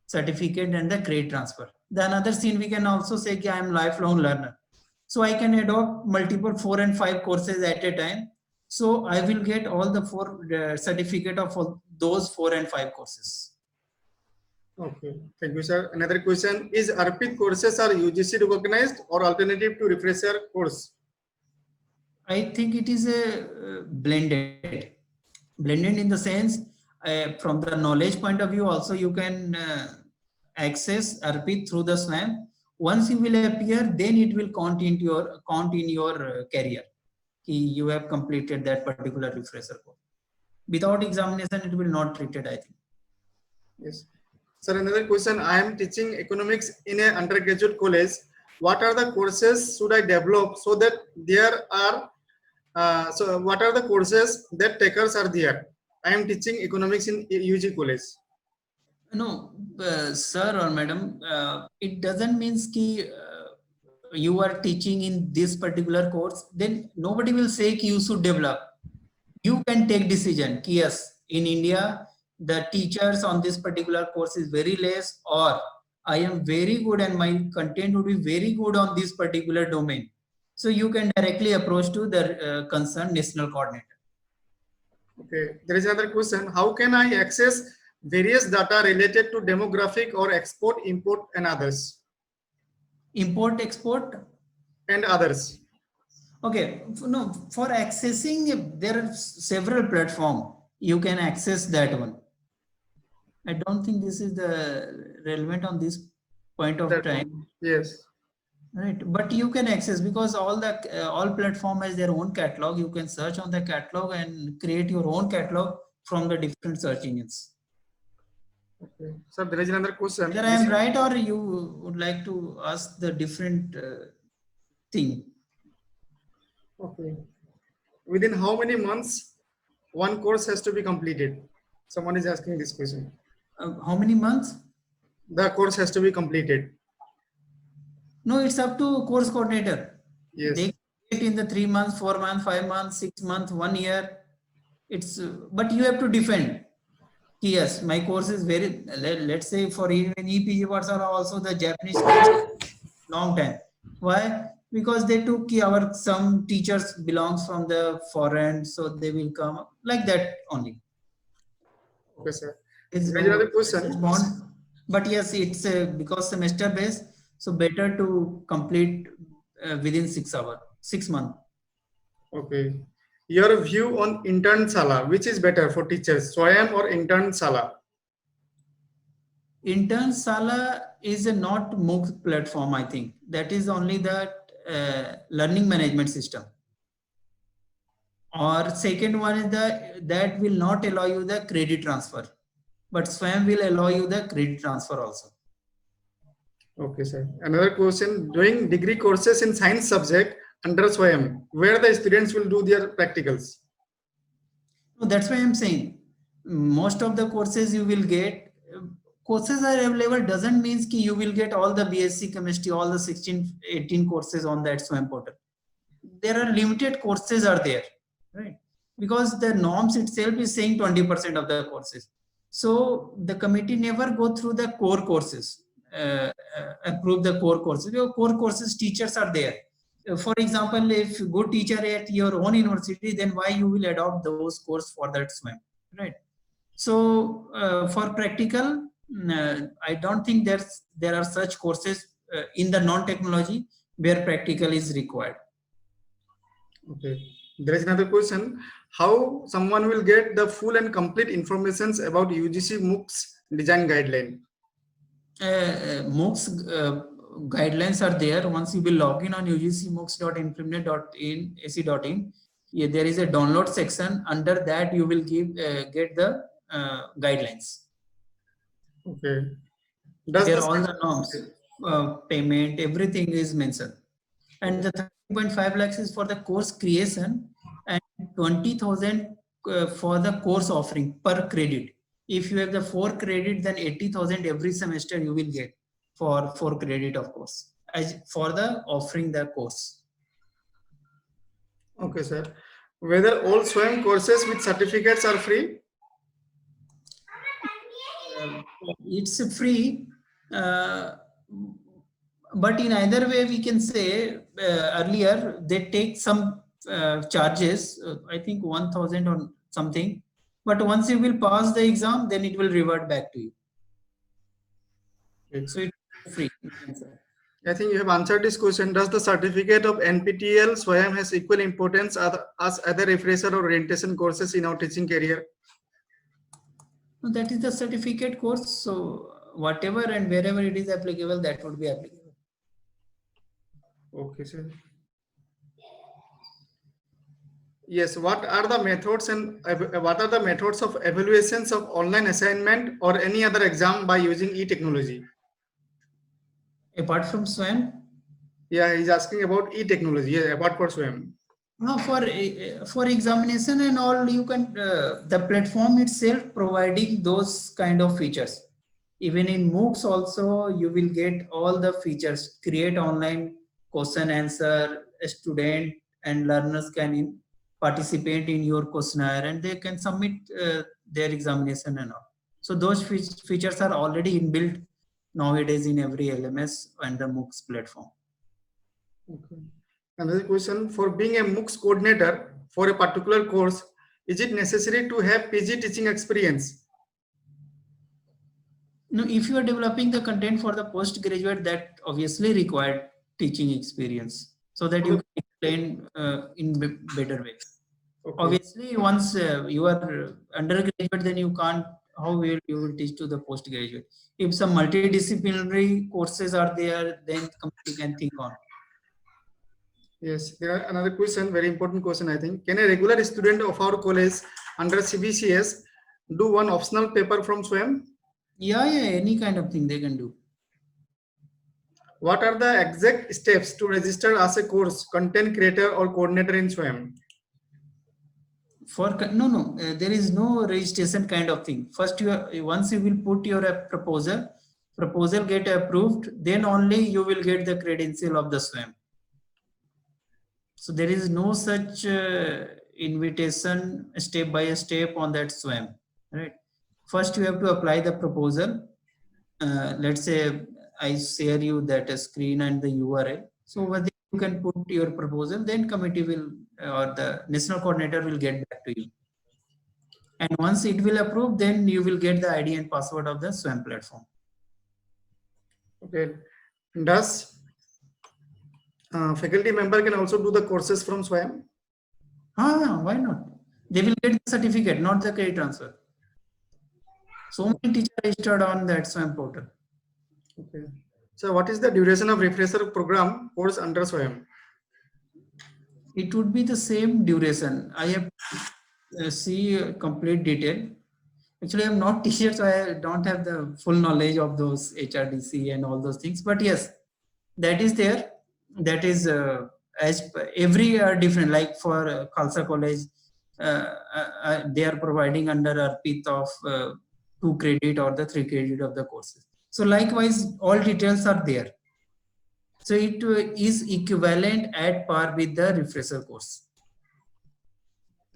certificate and the credit transfer. The another scene we can also say that I am lifelong learner. So I can adopt multiple 4 and 5 courses at a time. So I will get all the 4 certificate of all those 4 and 5 courses. Okay, thank you, sir. Another question is: Arpit courses are UGC recognized or alternative to refresher course? I think it is a blended in the sense, from the knowledge point of view also you can access Arpit through the SWAM. Once you will appear, then it will count in your career. You have completed that particular refresher course. Without examination, it will not treated, I think. Yes. Sir, another question: I am teaching economics in an undergraduate college. What are the courses should I develop so that there are what are the courses that takers are there? I am teaching economics in UG college. No, sir or madam, it doesn't mean that you are teaching in this particular course, then nobody will say you should develop. You can take decision. Yes, in India, the teachers on this particular course is very less, or I am very good and my content would be very good on this particular domain. So you can directly approach to the concerned national coordinator. Okay, there is another question: how can I access various data related to demographic or export, import and others? Import, export and others. Okay, no, for accessing, there are several platforms. You can access that one. I don't think this is the relevant on this point of time. Yes. Right, but you can access, because all platform has their own catalog. You can search on the catalog and create your own catalog from the different search engines. Okay. So there is another question. Whether I am right or you would like to ask the different thing. Okay. Within how many months one course has to be completed? Someone is asking this question. How many months? The course has to be completed. No, it's up to course coordinator. Yes. They get in the 3 months, 4 months, 5 months, 6 months, 1 year. It's but you have to defend. Yes, my course is very. Let's say for even EPG Vatsala also the Japanese long time. Why? Because they took some teachers belongs from the foreign, so they will come like that only. Okay, sir. It's another question. But yes, it's because semester based, so better to complete within 6 hours, 6 months. Okay. your view on Intern Sala, which is better for teachers, Swayam or Intern Sala? Intern Sala is a not MOOC platform, I think. That is only the learning management system. Or second one is that will not allow you the credit transfer, but Swayam will allow you the credit transfer also. Okay, sir. Another question, doing degree courses in science subject under Swayam, where the students will do their practicals. So that's why I'm saying most of the courses you will get, courses are available doesn't mean ki you will get all the BSc chemistry, all the 16, 18 courses on that Swayam portal. There are limited courses are there, right? Because the norms itself is saying 20% of the courses. So the committee never go through the core courses, approve the core courses. Your core courses teachers are there. For example, if you good teacher at your own university, then why you will adopt those course for that Swayam, right? So for practical, I don't think there are such courses in the non-technology where practical is required. Okay. There is another question. How someone will get the full and complete informations about UGC MOOCs design guideline? MOOCs guidelines are there. Once you will log in on ugcmoocs.infininet.ac.in, yeah, there is a download section. Under that, you will get the guidelines. Okay. There are all the norms, payment, everything is mentioned. And the 3.5 lakhs is for the course creation and 20,000 for the course offering per credit. If you have the 4 credit, then 80,000 every semester you will get for 4 credit of course, as for the offering the course. Okay, sir. Whether all Swayam courses with certificates are free? It's free, but in either way we can say earlier they take some charges, I think 1,000 or something, but once you will pass the exam, then it will revert back to you. Okay. So it's free. I think you have answered this question. Does the certificate of NPTEL Swayam has equal importance as other refresher or orientation courses in our teaching career? No, that is the certificate course. So whatever and wherever it is applicable, that would be applicable. Okay, sir. Yes. What are the methods of evaluations of online assignment or any other exam by using e-technology? Apart from Swayam? Yeah, he's asking about e-technology. Yeah, apart from Swayam. No, for examination and all, you can the platform itself providing those kind of features. Even in MOOCs also, you will get all the features. Create online question answer. A student and learners can participate in your questionnaire and they can submit their examination and all. So those features are already inbuilt nowadays in every LMS and the MOOCs platform. Okay. Another question, for being a MOOCs coordinator for a particular course, is it necessary to have PG teaching experience? No, if you are developing the content for the postgraduate, that obviously required teaching experience so that you can explain in better way. Okay. Obviously, once you are undergraduate, then you can't, how will you will teach to the postgraduate? If some multidisciplinary courses are there, then you can think on. Yes, there are another question, very important question, I think. Can a regular student of our college under CBCS do one optional paper from Swayam? Yeah, any kind of thing they can do. What are the exact steps to register as a course content creator or coordinator in Swayam? There is no registration kind of thing. First, once you will put your proposal get approved, then only you will get the credential of the Swayam. So there is no such invitation step by step on that Swayam, right? First, you have to apply the proposal. Let's say I share you that screen and the URL. So whether you can put your proposal, then committee will or the national coordinator will get back to you. And once it will approve, then you will get the ID and password of the Swayam platform. Okay. Does faculty member can also do the courses from Swayam? Why not? They will get the certificate, not the credit transfer. So many teachers registered on that SWAYAM portal. Okay. So what is the duration of refresher program course under SWAYAM? It would be the same duration. I have see complete detail. Actually, I'm not teacher, so I don't have the full knowledge of those HRDC and all those things. But yes, that is there. That is every different. Like for Khalsa College, they are providing under ARPIT of 2 credit or the 3 credit of the courses. So likewise, all details are there. So it is equivalent at par with the refresher course.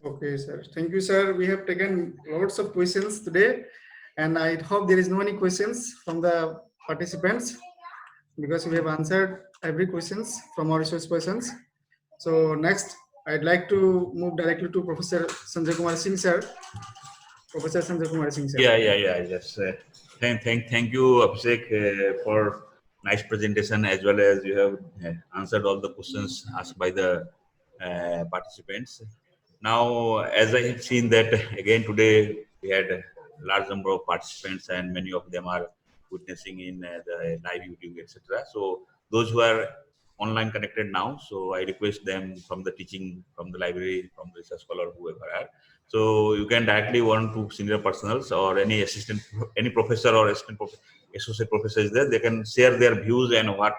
Okay, sir. Thank you, sir. We have taken lots of questions today, and I hope there is no any questions from the participants because we have answered every questions from our resource persons. So next, I'd like to move directly to Professor Sanjay Kumar Singh, sir. Professor Sanjay Kumar Singh, sir. Yes. Thank you, Abhishek, for nice presentation, as well as you have answered all the questions asked by the participants. Now, as I have seen that again today, we had a large number of participants, and many of them are witnessing in the live YouTube, etc. So those who are online connected now, so I request them from the teaching, from the library, from the research scholar, whoever are. So you can directly warn to senior personals or any assistant, any professor or associate professor is there. They can share their views and what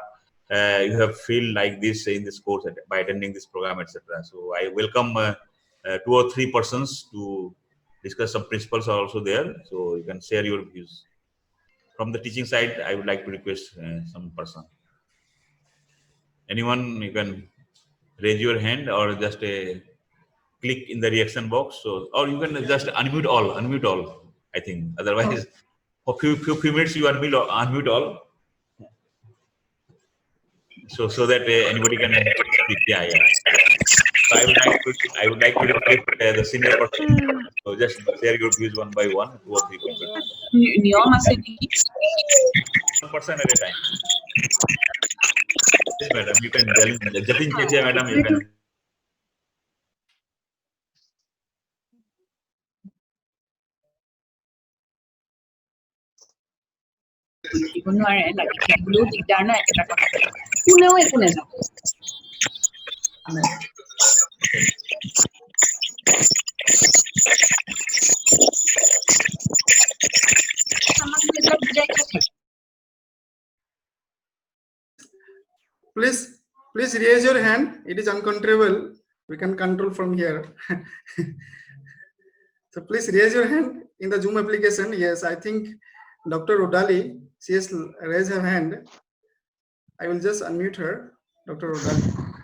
you have feel like this in this course by attending this program, etc. So I welcome 2 or 3 persons to discuss. Some principals are also there, so you can share your views. From the teaching side, I would like to request some person. Anyone, you can raise your hand or just click in the reaction box. So, or you can just unmute all. I think otherwise, for few minutes you unmute all. So that anybody can speak. Yeah. So I would like to request the senior person. So just share your views one by one, 2 or 3 people. One person at a time. Yes, madam. You can. Jatin Chetia, madam. You can. Please raise your hand. It is uncontrollable. We can control from here. So please raise your hand in the Zoom application. Yes, I think Dr. Rodali, she has raised her hand. I will just unmute her, Dr. Rodali.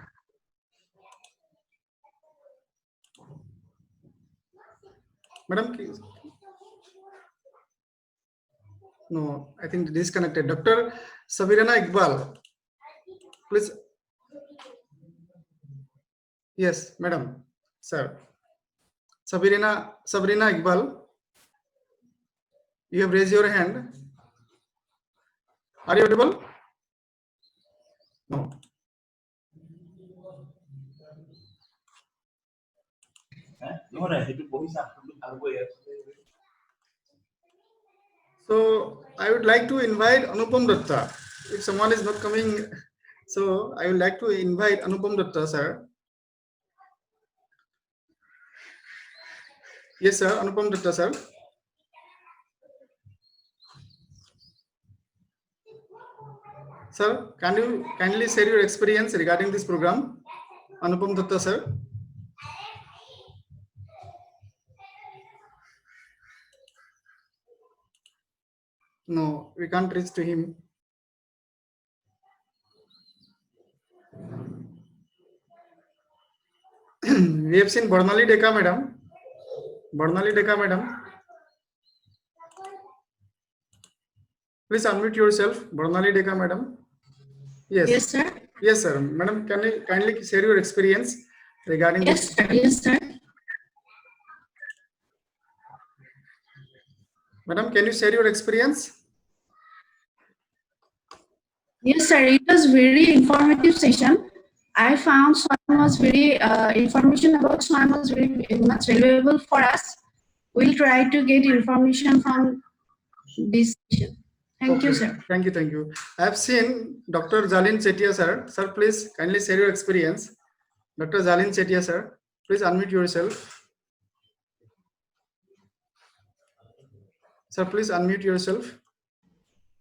Madam, please. No, I think disconnected. Dr. Sabirana Iqbal, please. Yes, madam, sir. Sabrina Iqbal, you have raised your hand. Are you audible? No. So I would like to invite Anupam Datta. If someone is not coming, so I would like to invite Anupam Datta, sir. Yes, sir. Anupam Datta, sir. Sir, can you kindly share your experience regarding this program? Anupam Datta, sir. No, we can't reach to him. We have seen Barnali Deka, madam. Please unmute yourself, Barnali Deka, madam. Yes. Yes, sir. Yes, sir. Madam, can you kindly share your experience regarding Yes, this? sir. Yes, sir. Madam, can you share your experience? Yes, sir. It was very informative session. I found SWAYAM was very information about SWAYAM was very much valuable for us. We'll try to get information from this session. Thank you, Okay. sir. Thank you. Thank you. I have seen Dr. Jalin Chetia, sir. Sir, please kindly share your experience. Dr. Jalin Chetia, sir, please unmute yourself. Sir, please unmute yourself.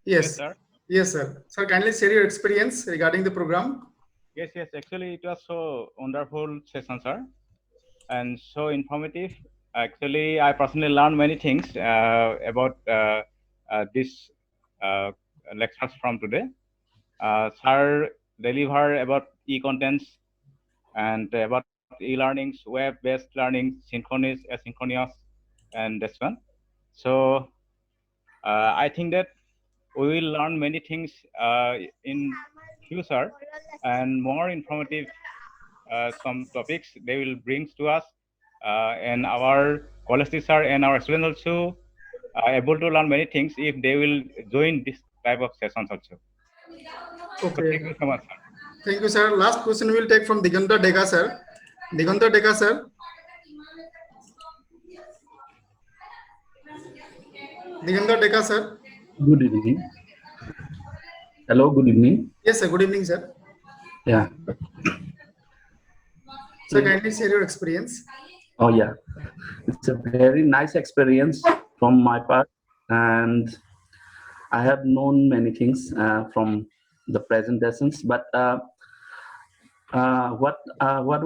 Yes. sir. Yes, sir. Sir, kindly share your experience regarding the program. Yes. Actually, it was so wonderful session, sir, and so informative. Actually, I personally learned many things about this lectures from today. Sir deliver about e-contents and about e-learnings, web-based learning, synchronous, asynchronous, and this one. So I think that we will learn many things in future, and more informative some topics they will bring to us, and our college teacher and our students also are able to learn many things if they will join this type of sessions also. Okay. Thank you so much, sir. Thank you, sir. Last question we will take from Diganta Dega, sir. Diganta Dega, sir. Diganta Dega, sir. Good evening. Hello, good evening. Yes, sir. Good evening, sir. Yeah. Sir, kindly share your experience. Oh, yeah. It's a very nice experience from my part, and I have known many things from the presentations. But what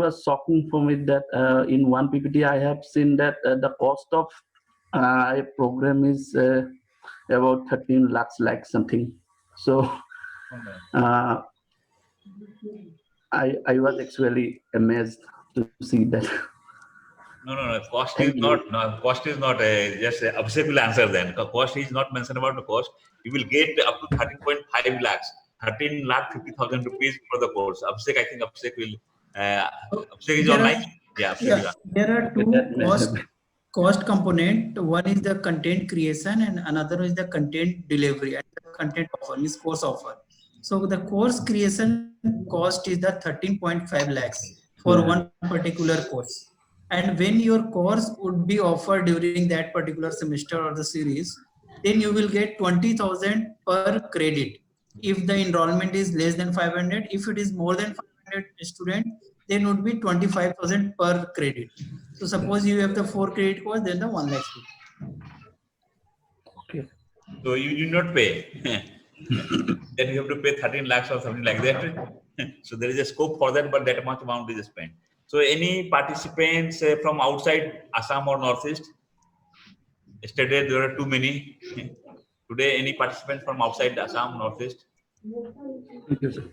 was shocking for me that in one PPT I have seen that the cost of a program is about 13 lakhs, like something. So I was actually amazed to see that. No. Cost Thank is you. not. No, cost is not. Just Abhishek will answer then. Cost is not mentioned about the cost. You will get up to 13.5 lakhs, 13 lakh 50,000 rupees for the course. Abhishek, I think Abhishek will. Abhishek is There are- online. Yeah, Abhishek is Yeah, on. there are two That may have- cost component. One is the content creation and another is the content delivery and the content offer means course offer. So the course creation cost is the 13.5 lakhs for Yeah. one particular course. And when your course would be offered during that particular semester or the series, then you will get 20,000 per credit. If the enrollment is less than 500, if it is more than 500 student, then would be 25,000 per credit. So suppose you have the 4 credit course, then the 1 lakh. Okay. So you do not pay. Then you have to pay 13 lakhs or something like that. So there is a scope for that, but that much amount is spent. So any participants from outside Assam or Northeast? Yesterday there are too many. Today any participants from outside Assam, Northeast? Thank you, sir.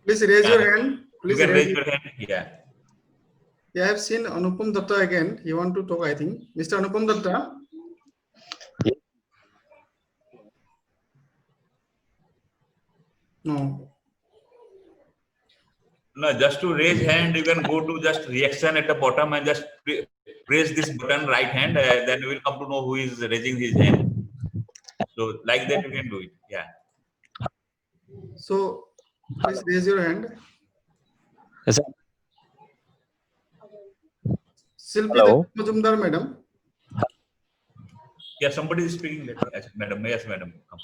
Please raise your Yeah. hand. You Please can raise. raise your hand. Yeah. Yeah, I have seen Anupam Datta again. He want to talk, I think. Mr. Anupam Datta. No. No, just to raise hand, you can go to just reaction at the bottom and just press this button right hand. Then you will come to know who is raising his hand. So like that you can do it. Yeah. So please raise your hand. Yes, sir. Silpi Hello. Majumdar, madam. Yeah, somebody is speaking. Yes, madam. Yes, madam. Come.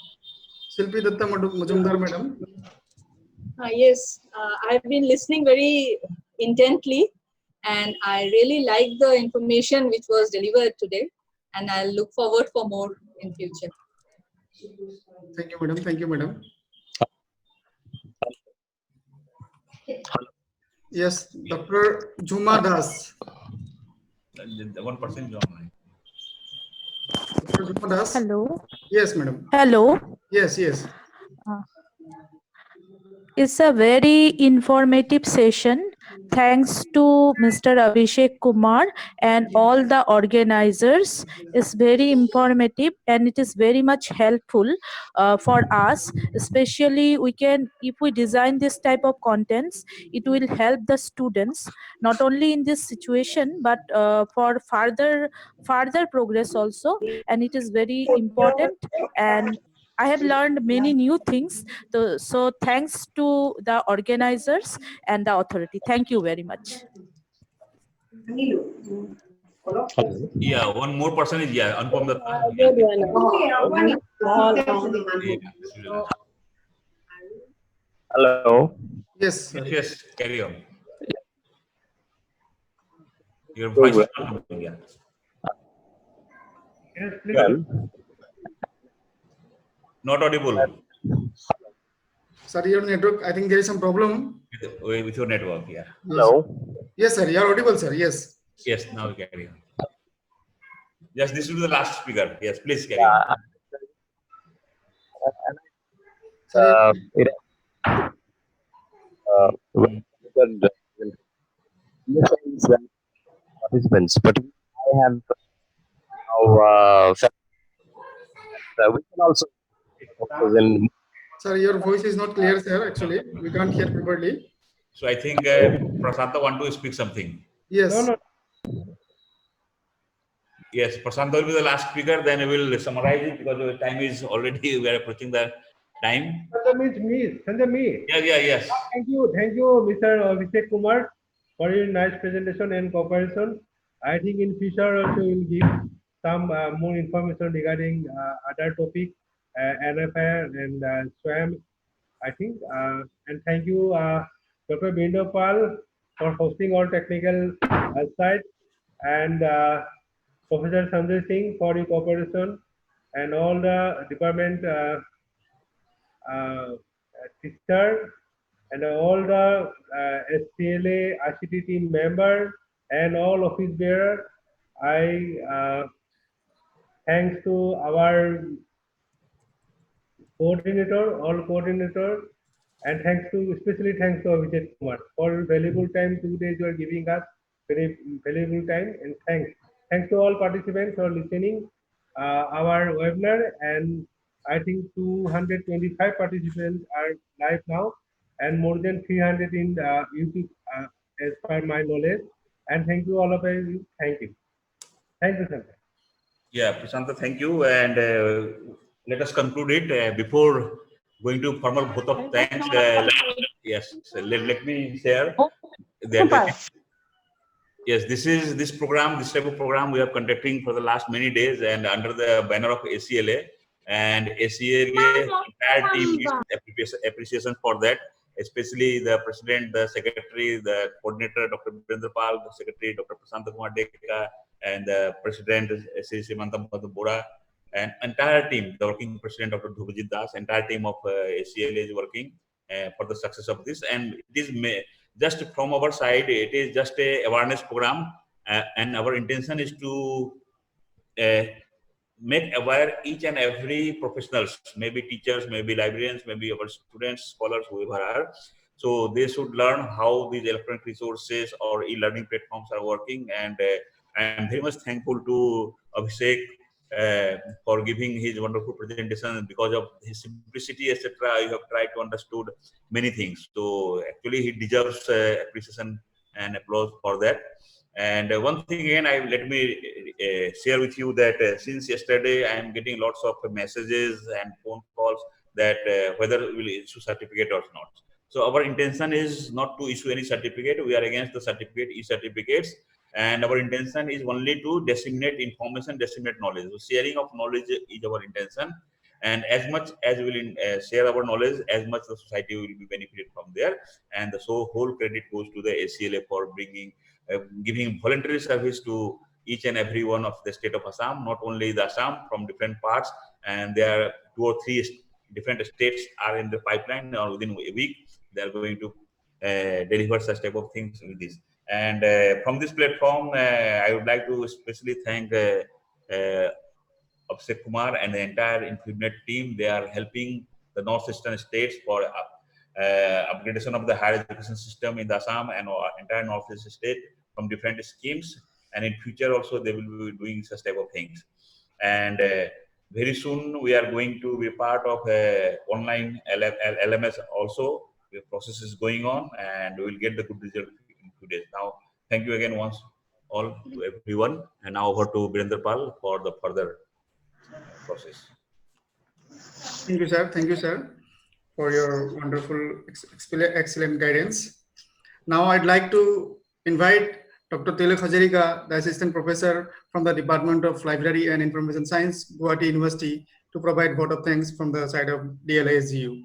Silpi Datta Majumdar, madam. Yes, I've been listening very intently, and I really like the information which was delivered today, and I'll look forward for more in future. Thank you, madam. Thank you, madam. Yes, Dr. Juma Das. The one person is online. Dr. Juma Das. Hello. Yes, madam. Hello. Yes, yes. It's a very informative session. Thanks to Mr. Abhishek Kumar and all the organizers. It's very informative and it is very much helpful for us. Especially if we design this type of contents, it will help the students not only in this situation but for further progress also. And it is very important, and I have learned many new things. So thanks to the organizers and the authority. Thank you very much. Yeah, one more person is Anupam Datta. Yeah. Hello. Yes. Yes, carry on. Your So, voice is not coming. Yeah. well, Not audible Sorry, your network. I think there is some problem. with your network. Yeah. hello. Yes, sir. You are audible, sir. Yes. Yes, now we carry on. Yes, this will be the last speaker. Yes, please carry on. Yeah. Sorry. It, well, participants, but I have now we can also in Sir, your voice is not clear, sir. Actually, we can't hear properly. So I think Prasanta want to speak something. Yes. Yes, Prasanta will be the last speaker. Then we will summarize it because the time is already, we are approaching the time. Me. Yeah, yes. Thank you, Mr. Abhishek Kumar, for your nice presentation and cooperation. I think in future also we'll give some more information regarding other topic, NFI and SWAM, I think. And thank you, Dr. Binder Pal, for hosting our technical side, and Professor Sanjay Singh for your cooperation, and all the department teacher, and all the SCLA ICT team member and all office bearer. I thanks to our coordinator, all coordinator, and especially thanks to Abhishek Kumar for valuable time. 2 days you are giving us very valuable time, and thanks to all participants for listening our webinar. And I think 225 participants are live now, and more than 300 in YouTube, as per my knowledge. And thank you all of you. Thank you, sir. Yeah, Prasanta, thank you. And let us conclude it before going to formal vote of thanks. Yes, let me share that. Yes, this program, this type of program we are conducting for the last many days, and under the banner of ACLA. And ACLA entire team needs appreciation for that, especially the president, the secretary, the coordinator, Dr. Birendra Pal, the secretary, Dr. Prasanta Kumar Dekka, and the president, Sri Simantam Bora, and entire team, the working president, Dr. Dhubajit Das, entire team of ACLA is working for the success of this. And it is just from our side, it is just a awareness program, and our intention is to make aware each and every professionals, maybe teachers, maybe librarians, maybe our students, scholars, whoever are. So they should learn how these electronic resources or e-learning platforms are working. And I am very much thankful to Abhishek for giving his wonderful presentation. Because of his simplicity, etc., you have tried to understood many things. So actually, he deserves appreciation and applause for that. And one thing again, let me share with you that since yesterday, I am getting lots of messages and phone calls that whether we will issue certificate or not. So our intention is not to issue any certificate. We are against the certificate, e-certificates. And our intention is only to disseminate information, disseminate knowledge. So sharing of knowledge is our intention. And as much as we will share our knowledge, as much the society will be benefited from there. And so whole credit goes to the ACLA for bringing, giving voluntary service to each and every one of the state of Assam, not only the Assam, from different parts. And there are 2 or 3 different states are in the pipeline, or within a week, they are going to deliver such type of things with this. And from this platform, I would like to especially thank Abhishek Kumar and the entire InfoNet team. They are helping the northeastern states for upgradation of the higher education system in the Assam and entire northeast state from different schemes. And in future also, they will be doing such type of things. And very soon, we are going to be part of online LMS also. The process is going on, and we will get the good result in 2 days. Now, thank you again once all to everyone. And now over to Birendra Pal for the further process. Thank you, sir. Thank you, sir, for your wonderful, excellent guidance. Now, I'd like to invite Dr. Tilak Hazarika, the Assistant Professor from the Department of Library and Information Science, Guwahati University, to provide vote of thanks from the side of DLISGU.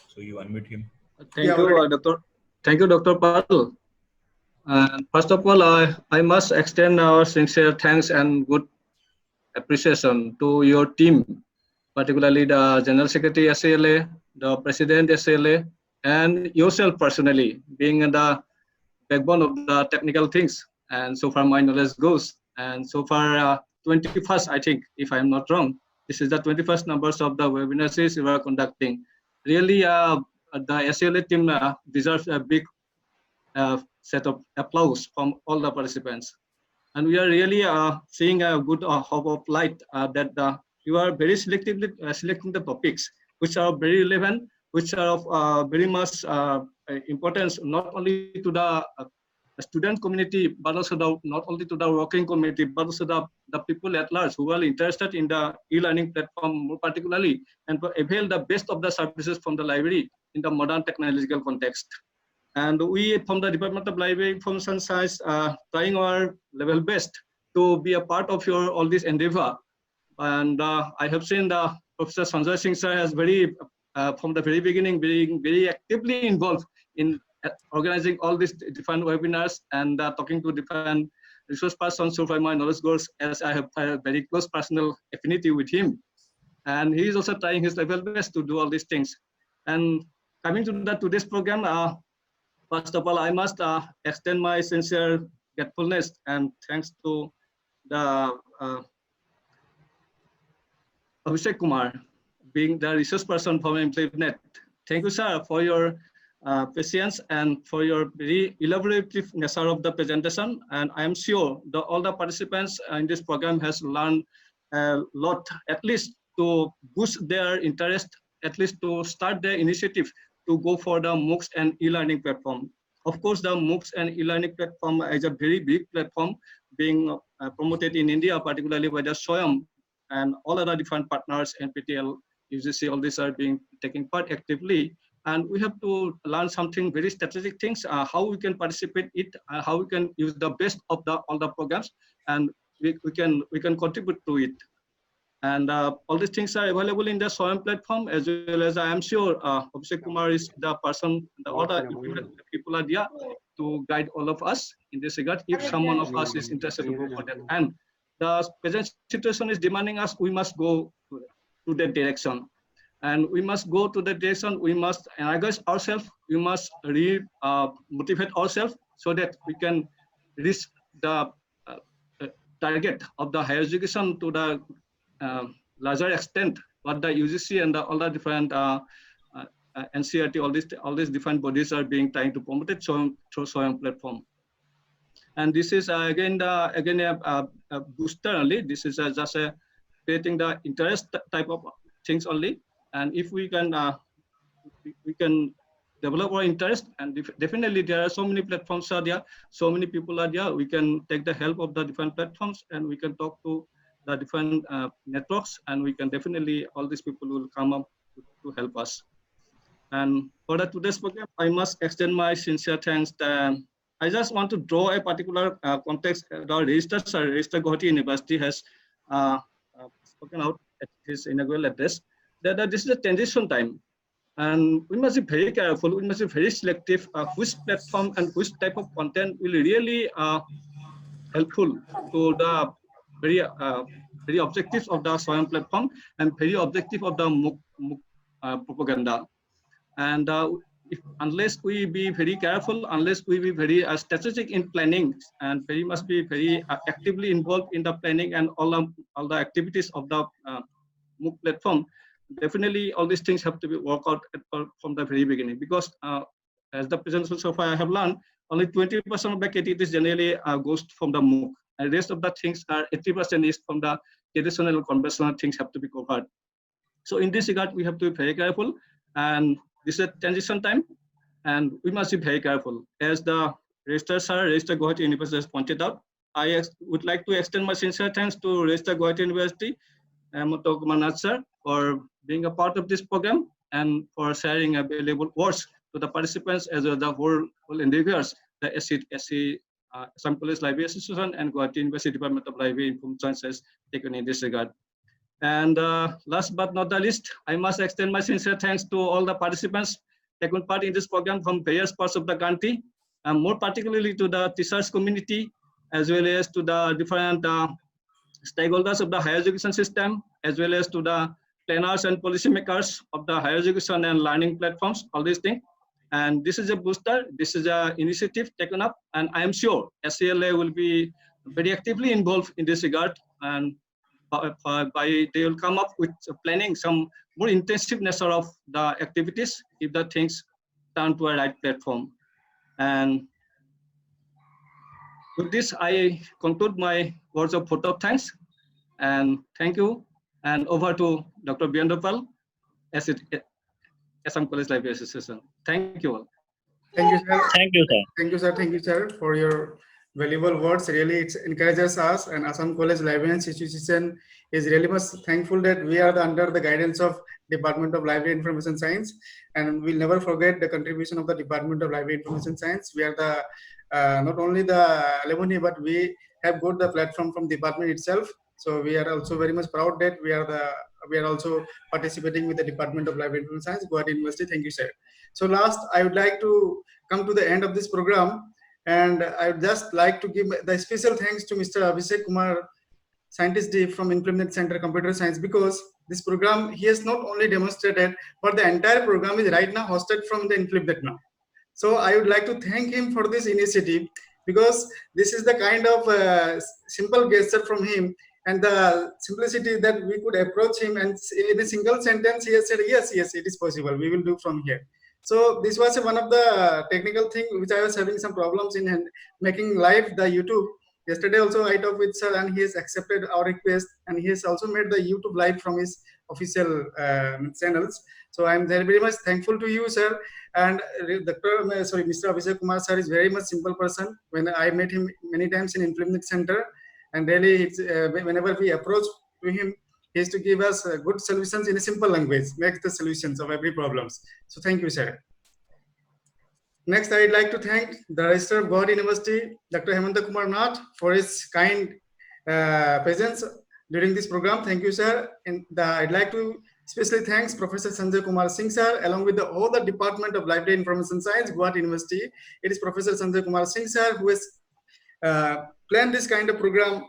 So you unmute him. Thank you, Dr. Thank you, Dr. Pal. And first of all, I must extend our sincere thanks and good appreciation to your team, particularly the General Secretary SALA, the President SALA, and yourself personally, being the backbone of the technical things. And so far my knowledge goes. And so far 21st, I think, if I'm not wrong, this is the 21st numbers of the webinar series we are conducting. Really, the SALA team deserves a big set of applause from all the participants. And we are really seeing a good hope of light that you are very selectively selecting the topics which are very relevant, which are of very much importance not only to the student community, but also not only to the working community, but also the people at large who are interested in the e-learning platform more particularly, and to avail the best of the services from the library in the modern technological context. And we from the Department of Library Information Science trying our level best to be a part of your all this endeavor. And I have seen the Professor Sanjay Singh sir has from the very beginning being very actively involved in organizing all these different webinars and talking to different resource persons. So far my knowledge goes, as I have a very close personal affinity with him. And he is also trying his level best to do all these things. And coming to today's program, first of all, I must extend my sincere gratefulness and thanks to the Abhishek Kumar, being the resource person from ImpleNet. Thank you, sir, for your patience and for your very elaborative nature of the presentation. And I am sure that all the participants in this program has learned a lot, at least to boost their interest, at least to start their initiative to go for the MOOCs and e-learning platform. Of course, the MOOCs and e-learning platform is a very big platform being promoted in India, particularly by the SWAYAM and all other different partners, NPTEL, UGC, all these are taking part actively. And we have to learn something very strategic things, how we can participate it, how we can use the best of all the programs, and we can contribute to it. And all these things are available in the SWAYAM platform, as well as I am sure Abhishek Kumar is the person, all the people are there to guide all of us in this regard, if someone of us is interested to go for that. And the present situation is demanding us, we must go to that direction. And we must go to the direction, we must energize ourselves, we must motivate ourselves so that we can reach the target of the higher education to the larger extent what the UGC and all the different NCERT, all these different bodies are trying to promote it through SWAYAM platform. And this is again a booster only. This is just creating the interest type of things only. And if we can develop our interest, and definitely there are so many platforms are there, so many people are there. We can take the help of the different platforms, and we can talk to the different networks, and we can definitely, all these people will come up to help us. And for today's program, I must extend my sincere thanks. I just want to draw a particular context. The Registrar Guwahati University has spoken out at his inaugural address that this is a transition time, and we must be very careful, we must be very selective which platform and which type of content will really helpful to the very objectives of the SWAYAM platform and very objective of the MOOC propaganda. And unless we be very careful, unless we be very strategic in planning, and very must be very actively involved in the planning and all the activities of the MOOC platform, definitely all these things have to be worked out from the very beginning, because as the presentation so far I have learned, only 20% of the activities generally goes from the MOOC, and the rest of the things are 80% is from the traditional conventional things have to be covered. So in this regard, we have to be very careful, and this is a transition time, and we must be very careful. As the Registrar Guwahati University has pointed out, I would like to extend my sincere thanks to Registrar Guwahati University, Muthu Kumar Nath sir, for being a part of this program and for sharing valuable words to the participants as well as the whole individuals, the SC Assam College Library Association and Guwahati University Department of Library Information Science has taken in this regard. And last but not the least, I must extend my sincere thanks to all the participants taking part in this program from various parts of the country, and more particularly to the teachers community, as well as to the different stakeholders of the higher education system, as well as to the planners and policymakers of the higher education and learning platforms, all these things. And this is a booster, this is an initiative taken up, and I am sure SCLA will be very actively involved in this regard, and they will come up with planning some more intensive nature of the activities if the things turn to a right platform. And with this, I conclude my words of vote of thanks, and thank you. And over to Dr. Birendra Pal, Assam College Library Association. Thank you all. Thank you, sir. Thank you, sir. Thank you, sir. Thank you, sir, for your valuable words. Really, it encourages us, and Assam College Library Association is really much thankful that we are under the guidance of Department of Library Information Science, and we'll never forget the contribution of the Department of Library Information Science. We are the not only the alumni, but we have got the platform from department itself. So we are also very much proud that we are also participating with the Department of Library Information Science, Guwahati University. Thank you, sir. So last, I would like to come to the end of this program, and I would just like to give the special thanks to Mr. Abhishek Kumar, Scientist D from Implement Center Computer Science, because this program he has not only demonstrated, but the entire program is right now hosted from the Implement now. So I would like to thank him for this initiative, because this is the kind of simple gesture from him, and the simplicity that we could approach him, and in a single sentence he has said, yes, it is possible, we will do from here. So this was one of the technical thing which I was having some problems in making live the YouTube. Yesterday also I talked with sir, and he has accepted our request, and he has also made the YouTube live from his official channels. So I'm very much thankful to you, sir. And Mr. Abhishek Kumar sir is very much simple person. When I met him many times in Implement Center, and really whenever we approach to him, he has to give us good solutions in a simple language, makes the solutions of every problems. So thank you, sir. Next, I'd like to thank the Registrar of Guwahati University, Dr. Hemanta Kumar Nath, for his kind presence during this program. Thank you, sir. And I'd like to especially thanks Professor Sanjay Kumar Singh, sir, along with all the Department of Library Information Science, Guwahati University. It is Professor Sanjay Kumar Singh, sir, who has planned this kind of program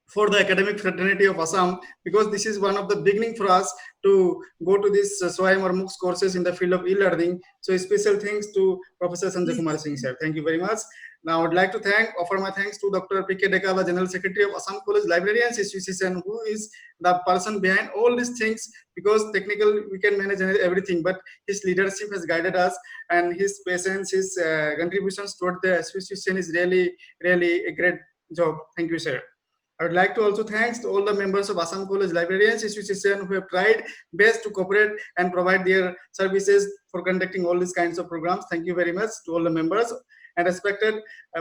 for the academic fraternity of Assam, because this is one of the beginning for us to go to this SWAYAM or MOOCs courses in the field of e-learning. So special thanks to Professor Sanjay Kumar Singh, sir. Thank you very much. Now I would like to offer my thanks to Dr. P.K. Dekala, General Secretary of Assam College Librarians Association, who is the person behind all these things, because technical we can manage everything, but his leadership has guided us, and his patience, his contributions toward the association is really a great job. Thank you, sir. I would like to also thanks to all the members of Assam College Librarians Association who have tried best to cooperate and provide their services for conducting all these kinds of programs. Thank you very much to all the members and respected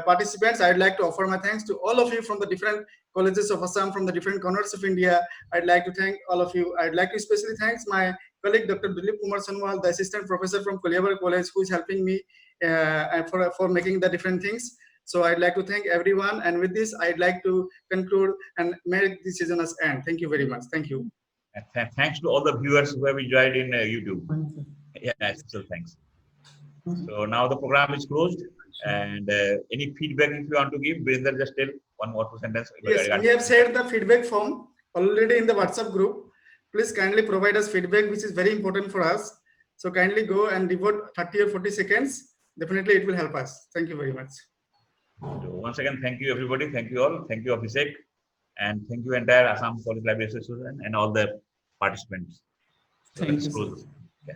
participants. I would like to offer my thanks to all of you from the different colleges of Assam, from the different corners of India. I'd like to thank all of you. I'd like to especially thank my colleague Dr. Dilip Kumar Sanwal, the assistant professor from Koliabar College, who is helping me for making the different things. So I'd like to thank everyone, and with this, I'd like to conclude and make this session as end. Thank you very much. Thank you. And thanks to all the viewers who have enjoyed in YouTube. Yeah, so thanks. So now the program is closed, and any feedback if you want to give, Birendra, just tell one more sentence. Yes, we have shared the feedback form already in the WhatsApp group. Please kindly provide us feedback, which is very important for us. So kindly go and devote 30 or 40 seconds. Definitely, it will help us. Thank you very much. So once again, thank you everybody. Thank you all. Thank you, Abhishek, and thank you entire Assam College Library Association and all the participants. Thank you. Yeah.